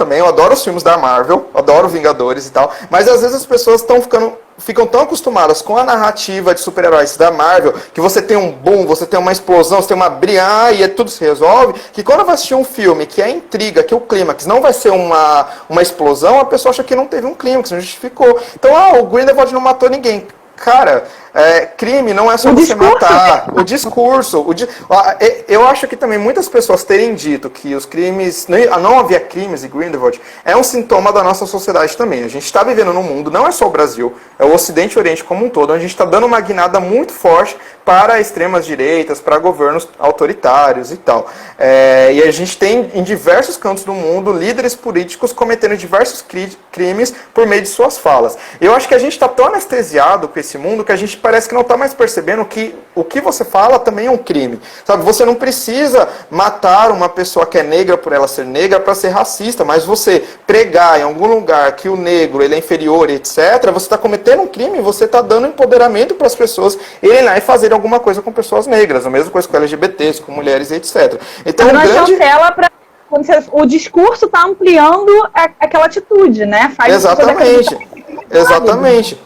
os filmes da Marvel, adoro Vingadores e tal, mas às vezes as pessoas ficam tão acostumadas com a narrativa de super-heróis da Marvel, que você tem um boom, você tem uma explosão, você tem uma briga e tudo se resolve, que quando vai assistir um filme que é intriga, que o clímax não vai ser uma explosão, a pessoa acha que não teve um clímax, não justificou. Então, o Grindelwald não matou ninguém. Cara, crime não é só você matar. O discurso. Eu acho que também muitas pessoas terem dito que os crimes. Não havia crimes em Grindelwald é um sintoma da nossa sociedade também. A gente está vivendo num mundo, não é só o Brasil, é o Ocidente e o Oriente como um todo, onde a gente está dando uma guinada muito forte para extremas direitas, para governos autoritários e tal. E a gente tem em diversos cantos do mundo líderes políticos cometendo diversos crimes por meio de suas falas. Eu acho que a gente está tão anestesiado com esse mundo que a gente parece que não está mais percebendo que o que você fala também é um crime. Sabe, você não precisa matar uma pessoa que é negra por ela ser negra para ser racista, mas você pregar em algum lugar que o negro ele é inferior, etc., você está cometendo um crime e você está dando empoderamento para as pessoas irem lá e fazerem alguma coisa com pessoas negras, a mesma coisa com LGBTs, com mulheres, etc. Então, o discurso está ampliando aquela atitude, né? Exatamente.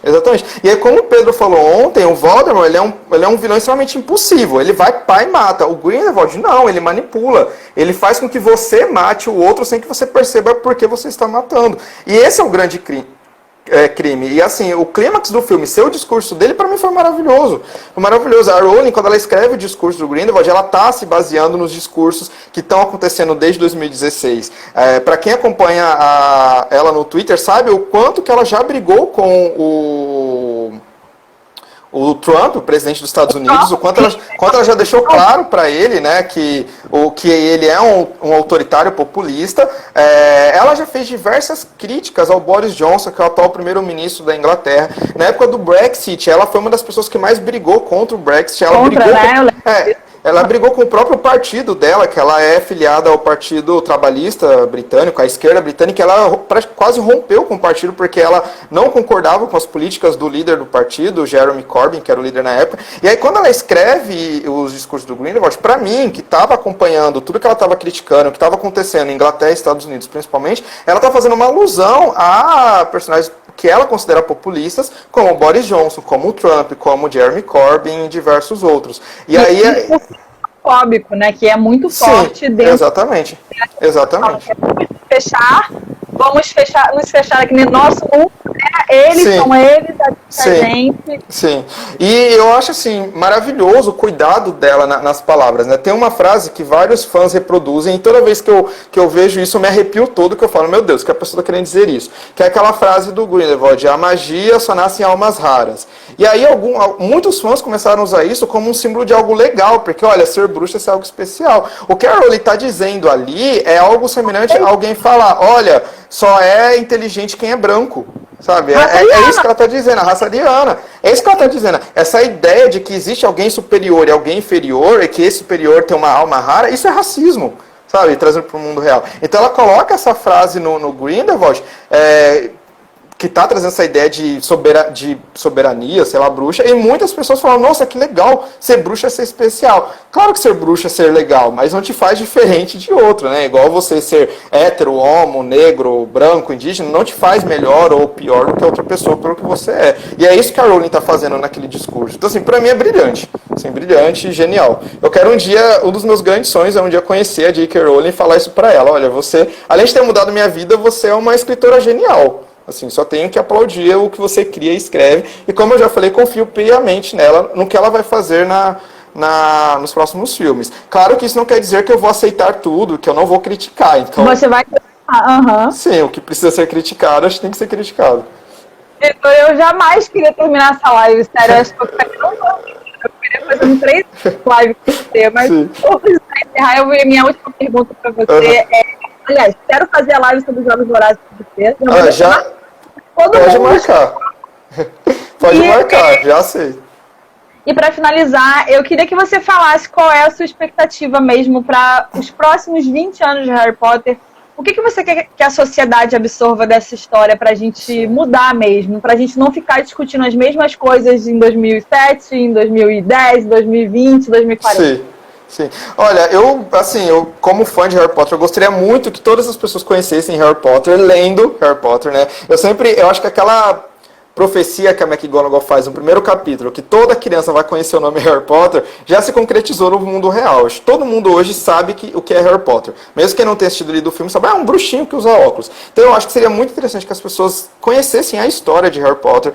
E aí, como o Pedro falou ontem, o Voldemort ele é um vilão extremamente impulsivo. Ele vai, pá, e mata. O Grindelwald não, ele manipula. Ele faz com que você mate o outro sem que você perceba por que você está matando. E esse é o grande crime. crime. E assim, o clímax do filme, ser o discurso dele, pra mim foi maravilhoso. Foi maravilhoso. A Rowling, quando ela escreve o discurso do Grindelwald, ela tá se baseando nos discursos que estão acontecendo desde 2016. Pra quem acompanha ela no Twitter, sabe o quanto que ela já brigou com o Trump, o presidente dos Estados Unidos, o quanto ela já deixou claro para ele, né, que ele é um autoritário populista. Ela já fez diversas críticas ao Boris Johnson, que é o atual primeiro-ministro da Inglaterra. Na época do Brexit, ela foi uma das pessoas que mais brigou contra o Brexit. Ela brigou com o próprio partido dela, que ela é filiada ao Partido Trabalhista Britânico, à esquerda britânica. Ela quase rompeu com o partido porque ela não concordava com as políticas do líder do partido, Jeremy Corbyn, que era o líder na época. E aí, quando ela escreve os discursos do Grindelwald, para mim, que estava acompanhando tudo que ela estava criticando, o que estava acontecendo em Inglaterra e Estados Unidos, principalmente, ela está fazendo uma alusão a personagens que ela considera populistas, como o Boris Johnson, como o Trump, como o Jeremy Corbyn e diversos outros. E aí fóbico, né, que é muito forte dentro. Exatamente. Vamos nos fechar aqui no nosso mundo, né? Eles são eles, a gente. Sim. E eu acho assim maravilhoso o cuidado dela nas palavras, né? Tem uma frase que vários fãs reproduzem e toda vez que eu vejo isso eu me arrepio todo, que eu falo, meu Deus, que a pessoa está querendo dizer isso. Que é aquela frase do Grindelwald: a magia só nasce em almas raras. E aí muitos fãs começaram a usar isso como um símbolo de algo legal, porque olha, ser bruxa é algo especial. O que a Rowling está dizendo ali é algo semelhante a alguém falar, olha, só é inteligente quem é branco. Sabe? É isso que ela está dizendo, a raça ariana. É isso que ela está dizendo. Essa ideia de que existe alguém superior e alguém inferior, e que esse superior tem uma alma rara, isso é racismo, sabe? Trazendo para o mundo real. Então ela coloca essa frase no Grindelwald, que está trazendo essa ideia de soberania, sei lá, bruxa, e muitas pessoas falam, nossa, que legal, ser bruxa é ser especial. Claro que ser bruxa é ser legal, mas não te faz diferente de outro, né? Igual você ser hétero, homo, negro, branco, indígena, não te faz melhor ou pior do que outra pessoa pelo que você é. E é isso que a Rowling está fazendo naquele discurso. Então, assim, pra mim é brilhante. Assim, brilhante e genial. Eu quero um dos meus grandes sonhos é um dia conhecer a J.K. Rowling e falar isso pra ela. Olha, você, além de ter mudado minha vida, você é uma escritora genial. Assim, só tenho que aplaudir o que você cria e escreve. E como eu já falei, confio piamente nela, no que ela vai fazer nos próximos filmes. Claro que isso não quer dizer que eu vou aceitar tudo, que eu não vou criticar. Então, você vai... Sim, o que precisa ser criticado, acho que tem que ser criticado. Eu jamais queria terminar essa live, sério. Acho que eu queria fazer 3 lives com você, mas vou precisar encerrar. Minha última pergunta para você aliás, quero fazer a live sobre os Jogos Vorazes com você. Pode marcar. Pode marcar, já sei. E para finalizar, eu queria que você falasse qual é a sua expectativa mesmo para os próximos 20 anos de Harry Potter. O que você quer que a sociedade absorva dessa história para a gente mudar mesmo? Para a gente não ficar discutindo as mesmas coisas em 2007, em 2010, 2020, 2040? Sim. Olha, eu como fã de Harry Potter, eu gostaria muito que todas as pessoas conhecessem Harry Potter lendo Harry Potter, né? Eu acho que aquela profecia que a McGonagall faz no primeiro capítulo, que toda criança vai conhecer o nome Harry Potter, já se concretizou no mundo real. Todo mundo hoje sabe o que é Harry Potter. Mesmo quem não tenha assistido lido o filme, sabe, é um bruxinho que usa óculos. Então eu acho que seria muito interessante que as pessoas conhecessem a história de Harry Potter.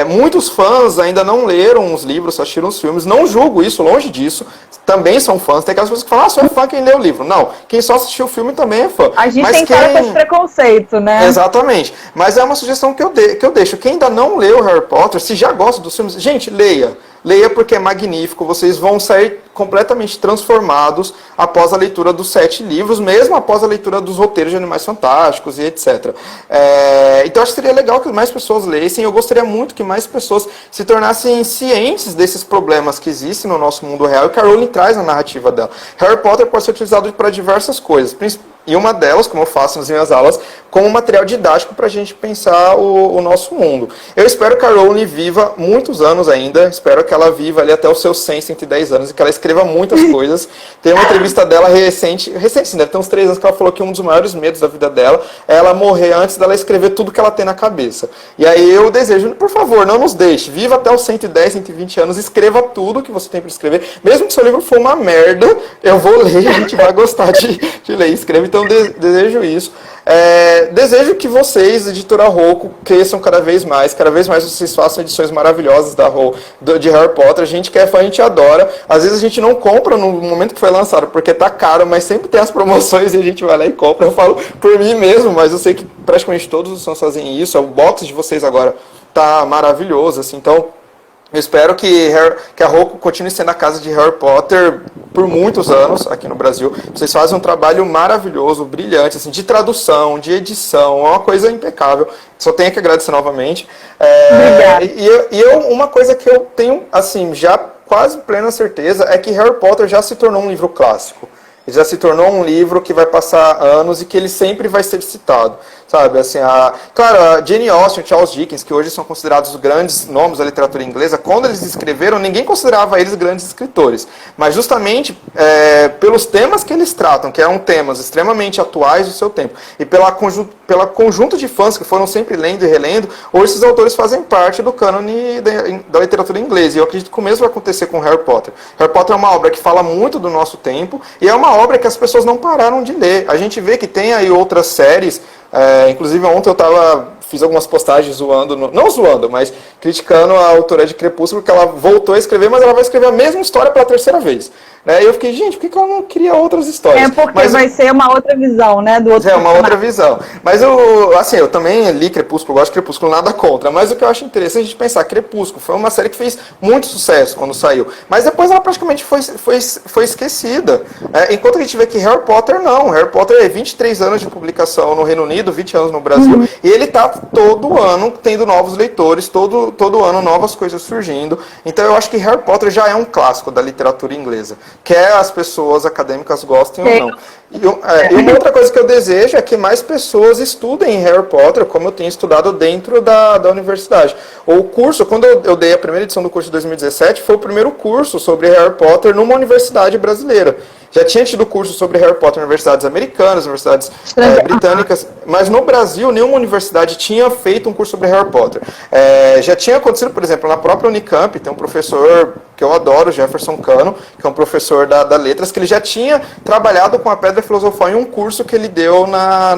Muitos fãs ainda não leram os livros, só assistiram os filmes. Não julgo isso, longe disso. Também são fãs. Tem aquelas pessoas que falam, só é fã quem lê o livro. Não, quem só assistiu o filme também é fã. A gente tem cara com esse preconceito, né? Exatamente. Mas é uma sugestão que eu deixo. Quem ainda não leu Harry Potter, se já gosta dos filmes, gente, leia. Leia porque é magnífico, vocês vão sair completamente transformados após a leitura dos 7 livros, mesmo após a leitura dos roteiros de Animais Fantásticos e etc. Então acho que seria legal que mais pessoas lessem, eu gostaria muito que mais pessoas se tornassem cientes desses problemas que existem no nosso mundo real e que a Rowling traz na narrativa dela. Harry Potter pode ser utilizado para diversas coisas, e uma delas, como eu faço nas minhas aulas, como material didático para a gente pensar o nosso mundo. Eu espero que a Rowling viva muitos anos ainda, espero que ela viva ali até os seus 100, 110 anos, e que ela escreva muitas coisas. Tem uma entrevista dela recente sim, deve ter uns 3 anos, que ela falou que um dos maiores medos da vida dela é ela morrer antes dela escrever tudo que ela tem na cabeça. E aí eu desejo, por favor, não nos deixe, viva até os 110, 120 anos, escreva tudo que você tem para escrever, mesmo que seu livro for uma merda, eu vou ler, a gente vai gostar de ler e escrever. Então desejo isso. Desejo que vocês, editora Rocco, cresçam cada vez mais vocês façam edições maravilhosas de Harry Potter. A gente que é fã, a gente adora. Às vezes a gente não compra no momento que foi lançado, porque tá caro, mas sempre tem as promoções e a gente vai lá e compra. Eu falo por mim mesmo, mas eu sei que praticamente todos os fãs fazem isso. O box de vocês agora tá maravilhoso, assim, então eu espero que a Rocco continue sendo a casa de Harry Potter por muitos anos aqui no Brasil. Vocês fazem um trabalho maravilhoso, brilhante, assim, de tradução, de edição, é uma coisa impecável. Só tenho que agradecer novamente. Uma coisa que eu tenho, assim, já quase plena certeza é que Harry Potter já se tornou um livro clássico. Ele já se tornou um livro que vai passar anos e que ele sempre vai ser citado, sabe? Assim, claro, a Jane Austen, Charles Dickens, que hoje são considerados os grandes nomes da literatura inglesa, quando eles escreveram, ninguém considerava eles grandes escritores. Mas justamente pelos temas que eles tratam, que eram temas extremamente atuais do seu tempo, e pela conjunto de fãs que foram sempre lendo e relendo, hoje esses autores fazem parte do cânone da literatura inglesa. E eu acredito que o mesmo vai acontecer com Harry Potter. Harry Potter é uma obra que fala muito do nosso tempo, e é uma obra que as pessoas não pararam de ler. A gente vê que tem aí outras séries, inclusive ontem eu fiz algumas postagens não zoando, mas criticando a autora de Crepúsculo, que ela voltou a escrever, mas ela vai escrever a mesma história pela terceira vez. E eu fiquei, gente, por que ela não cria outras histórias? Porque vai ser uma outra visão, né? Do outro uma outra visão. Mas eu também li Crepúsculo, gosto de Crepúsculo, nada contra. Mas o que eu acho interessante é a gente pensar, Crepúsculo foi uma série que fez muito sucesso quando saiu. Mas depois ela praticamente foi esquecida. Enquanto a gente vê que Harry Potter não. Harry Potter é 23 anos de publicação no Reino Unido, 20 anos no Brasil. E ele está todo ano tendo novos leitores, todo ano novas coisas surgindo. Então eu acho que Harry Potter já é um clássico da literatura inglesa. Quer as pessoas acadêmicas gostem ou não. E uma outra coisa que eu desejo é que mais pessoas estudem Harry Potter, como eu tenho estudado dentro da universidade. O curso, quando eu dei a primeira edição do curso de 2017, foi o primeiro curso sobre Harry Potter numa universidade brasileira. Já tinha tido curso sobre Harry Potter em universidades americanas, universidades britânicas, mas no Brasil nenhuma universidade tinha feito um curso sobre Harry Potter. Já tinha acontecido, por exemplo, na própria Unicamp, tem um professor que eu adoro, Jefferson Cano, que é um professor da Letras, que ele já tinha trabalhado com a Pedra Filosofal em um curso que ele deu na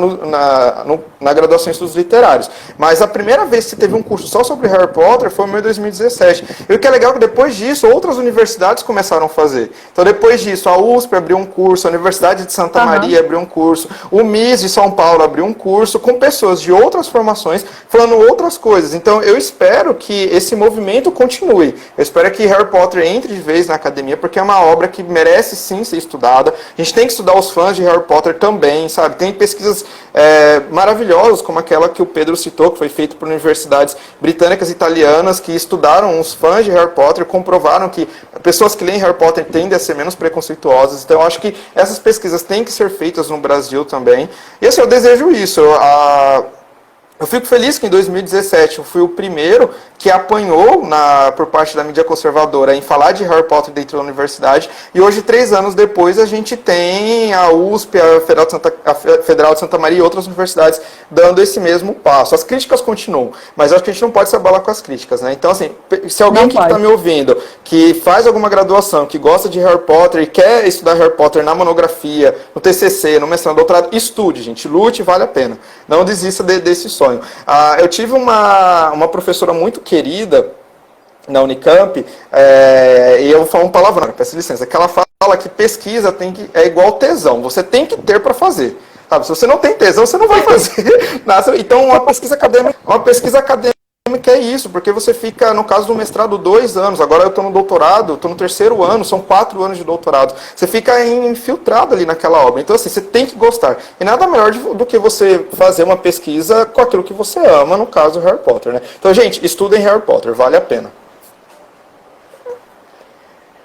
graduação em Estudos Literários. Mas a primeira vez que teve um curso só sobre Harry Potter foi em 2017. E o que é legal é que depois disso, outras universidades começaram a fazer. Então depois disso, a USP abriu um curso, a Universidade de Santa Maria abriu um curso, o MIS de São Paulo abriu um curso, com pessoas de outras formações falando outras coisas. Então eu espero que esse movimento continue. Eu espero que Harry Potter entre de vez na academia, porque é uma obra que merece sim ser estudada. A gente tem que estudar os fãs de Harry Potter também, sabe? Tem pesquisas maravilhosas, como aquela que o Pedro citou, que foi feita por universidades britânicas e italianas, que estudaram os fãs de Harry Potter, comprovaram que pessoas que leem Harry Potter tendem a ser menos preconceituosas. Então eu acho que essas pesquisas têm que ser feitas no Brasil também. E assim, eu desejo isso. Eu fico feliz que em 2017 eu fui o primeiro que apanhou por parte da mídia conservadora em falar de Harry Potter dentro da universidade, e hoje, 3 anos depois, a gente tem a USP, a Federal de Santa Maria e outras universidades dando esse mesmo passo. As críticas continuam, mas eu acho que a gente não pode se abalar com as críticas, né? Então, assim, se alguém que está me ouvindo, que faz alguma graduação, que gosta de Harry Potter e quer estudar Harry Potter na monografia, no TCC, no mestrado, no doutorado, estude, gente, lute, vale a pena. Não desista desse sonho. Eu tive uma professora muito querida na Unicamp, e eu vou falar um palavrão, peço licença, que ela fala que pesquisa é igual tesão, você tem que ter para fazer. Sabe? Se você não tem tesão, você não vai fazer nada. Então, uma pesquisa acadêmica é isso, porque você fica, no caso do mestrado, 2 anos, agora eu estou no doutorado, estou no 3º ano, são 4 anos de doutorado, você fica infiltrado ali naquela obra, então assim, você tem que gostar, e nada melhor do que você fazer uma pesquisa com aquilo que você ama, no caso Harry Potter, né? Então, gente, estudem Harry Potter, vale a pena.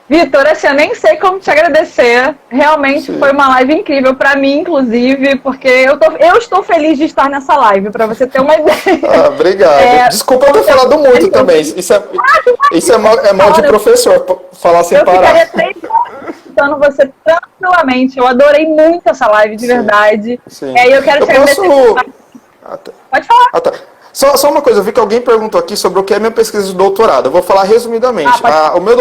Vitor, assim, eu nem sei como te agradecer. Realmente foi uma live incrível para mim, inclusive, porque eu estou feliz de estar nessa live, para você ter uma ideia. Obrigado. Desculpa eu ter falado muito também. Isso é mal de professor, falar sem parar. Eu ficaria 3 horas escutando você tranquilamente. Eu adorei muito essa live, de verdade. Sim. E eu quero te agradecer. Pode falar. Só uma coisa, eu vi que alguém perguntou aqui sobre o que é minha pesquisa de doutorado. Eu vou falar resumidamente. O meu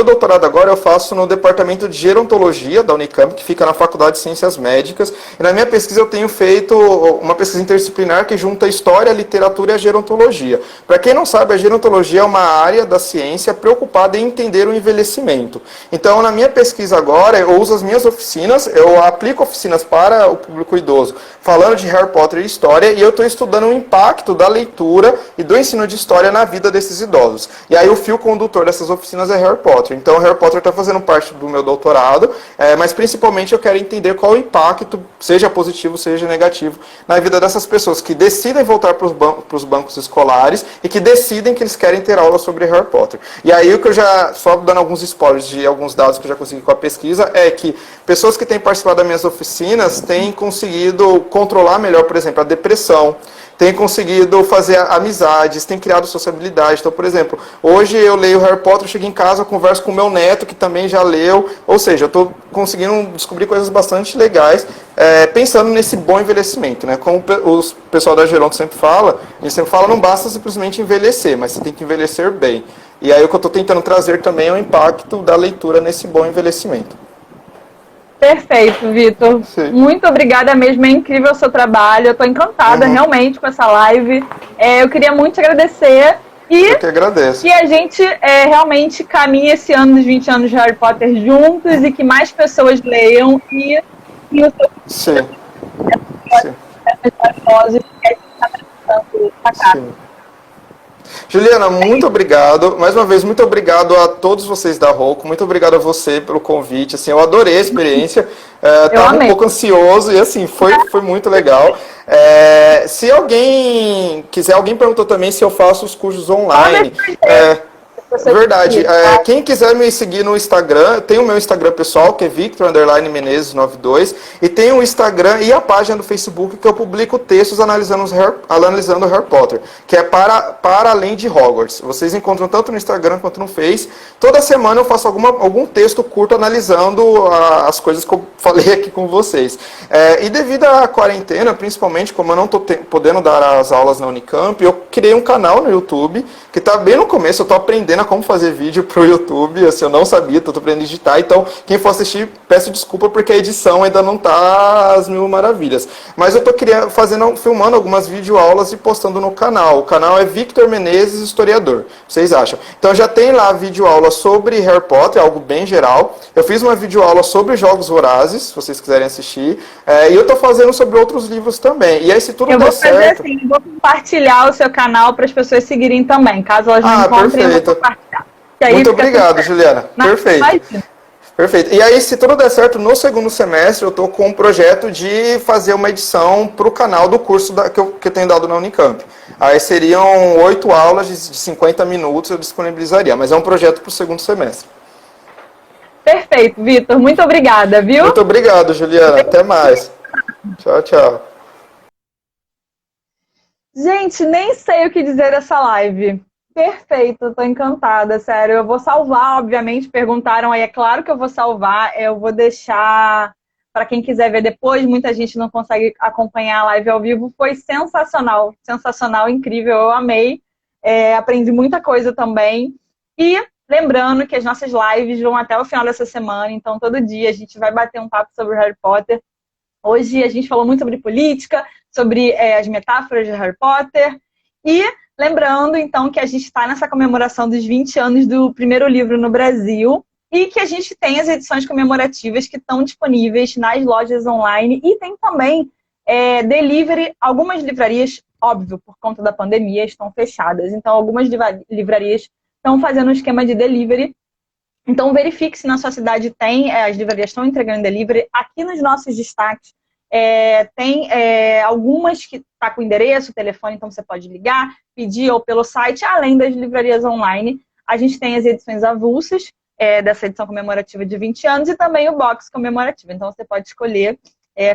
doutorado agora eu faço no Departamento de Gerontologia da Unicamp, que fica na Faculdade de Ciências Médicas. E na minha pesquisa eu tenho feito uma pesquisa interdisciplinar que junta a história, a literatura e a gerontologia. Para quem não sabe, a gerontologia é uma área da ciência preocupada em entender o envelhecimento. Então, na minha pesquisa agora, eu uso as minhas oficinas, eu aplico oficinas para o público idoso, falando de Harry Potter e história, e eu estou estudando o impacto da leitura e do ensino de história na vida desses idosos. E aí o fio condutor dessas oficinas é Harry Potter. Então Harry Potter está fazendo parte do meu doutorado, mas principalmente eu quero entender qual o impacto, seja positivo, seja negativo, na vida dessas pessoas que decidem voltar para os bancos escolares e que decidem que eles querem ter aula sobre Harry Potter. E aí o que eu já, só dando alguns spoilers de alguns dados que eu já consegui com a pesquisa, é que pessoas que têm participado das minhas oficinas têm conseguido controlar melhor, por exemplo, a depressão, tem conseguido fazer amizades, tem criado sociabilidade. Então, por exemplo, hoje eu leio Harry Potter, chego em casa, converso com o meu neto, que também já leu. Ou seja, eu estou conseguindo descobrir coisas bastante legais, pensando nesse bom envelhecimento. Né? Como o pessoal da Geronto sempre fala, eles sempre falam, não basta simplesmente envelhecer, mas você tem que envelhecer bem. E aí o que eu estou tentando trazer também é o impacto da leitura nesse bom envelhecimento. Perfeito, Vitor. Muito obrigada mesmo, é incrível o seu trabalho. Eu estou encantada realmente com essa live. Eu queria muito te agradecer. Eu que agradeço. Que a gente realmente caminhe esse ano dos 20 anos de Harry Potter juntos e que mais pessoas leiam e o seu... Sim. Sim. Juliana, muito obrigado. Mais uma vez, muito obrigado a todos vocês da Roku. Muito obrigado a você pelo convite. Assim, eu adorei a experiência. Estava um pouco ansioso e assim, foi muito legal. Se alguém quiser, alguém perguntou também se eu faço os cursos online. Verdade. Quem quiser me seguir no Instagram, tem o meu Instagram pessoal, que é Victor_Menezes92, e tem o Instagram e a página do Facebook que eu publico textos analisando Harry Potter, que é para além de Hogwarts. Vocês encontram tanto no Instagram quanto no Face. Toda semana eu faço algum texto curto analisando as coisas que eu falei aqui com vocês. E devido à quarentena, principalmente, como eu não estou podendo dar as aulas na Unicamp, eu criei um canal no YouTube, que está bem no começo, eu estou aprendendo a como fazer vídeo pro YouTube, assim, eu não sabia, tô aprendendo a editar, então quem for assistir, peço desculpa porque a edição ainda não tá às mil maravilhas. Mas eu tô filmando algumas videoaulas e postando no canal. O canal é Victor Menezes Historiador, vocês acham? Então já tem lá videoaula sobre Harry Potter, algo bem geral. Eu fiz uma videoaula sobre Jogos Vorazes, se vocês quiserem assistir, e eu tô fazendo sobre outros livros também. E aí se tudo der certo... Assim, vou compartilhar o seu canal para as pessoas seguirem também, caso elas não encontrem, eu vou compartilhar. Muito obrigado, Juliana. Perfeito. E aí, se tudo der certo, no segundo semestre eu estou com um projeto de fazer uma edição para o canal do curso que eu tenho dado na Unicamp. Aí seriam 8 aulas de 50 minutos, eu disponibilizaria, mas é um projeto para o segundo semestre. Perfeito, Vitor. Muito obrigada, viu? Muito obrigado, Juliana. Até mais. Tchau, tchau. Gente, nem sei o que dizer dessa live. Perfeito, tô encantada, sério. Eu vou salvar, obviamente, perguntaram aí, é claro que eu vou salvar, eu vou deixar para quem quiser ver depois, muita gente não consegue acompanhar a live ao vivo, foi sensacional, incrível, eu amei, aprendi muita coisa também, e lembrando que as nossas lives vão até o final dessa semana, então todo dia a gente vai bater um papo sobre Harry Potter. Hoje a gente falou muito sobre política, sobre as metáforas de Harry Potter, e lembrando, então, que a gente está nessa comemoração dos 20 anos do primeiro livro no Brasil e que a gente tem as edições comemorativas que estão disponíveis nas lojas online e tem também delivery. Algumas livrarias, óbvio, por conta da pandemia, estão fechadas. Então, algumas livrarias estão fazendo um esquema de delivery. Então, verifique se na sua cidade tem, as livrarias estão entregando delivery. Aqui nos nossos destaques, tem algumas que tá com endereço, telefone, então você pode ligar, pedir ou pelo site, além das livrarias online. A gente tem as edições avulsas dessa edição comemorativa de 20 anos e também o box comemorativo. Então você pode escolher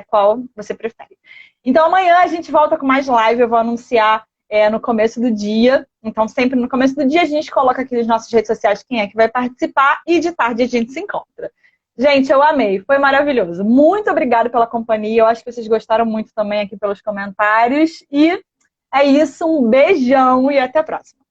qual você prefere. Então amanhã a gente volta com mais live, eu vou anunciar no começo do dia. Então sempre no começo do dia a gente coloca aqui nas nossas redes sociais quem é que vai participar e de tarde a gente se encontra. Gente, eu amei, foi maravilhoso. Muito obrigada pela companhia, eu acho que vocês gostaram muito também aqui pelos comentários. E É isso, um beijão e até a próxima.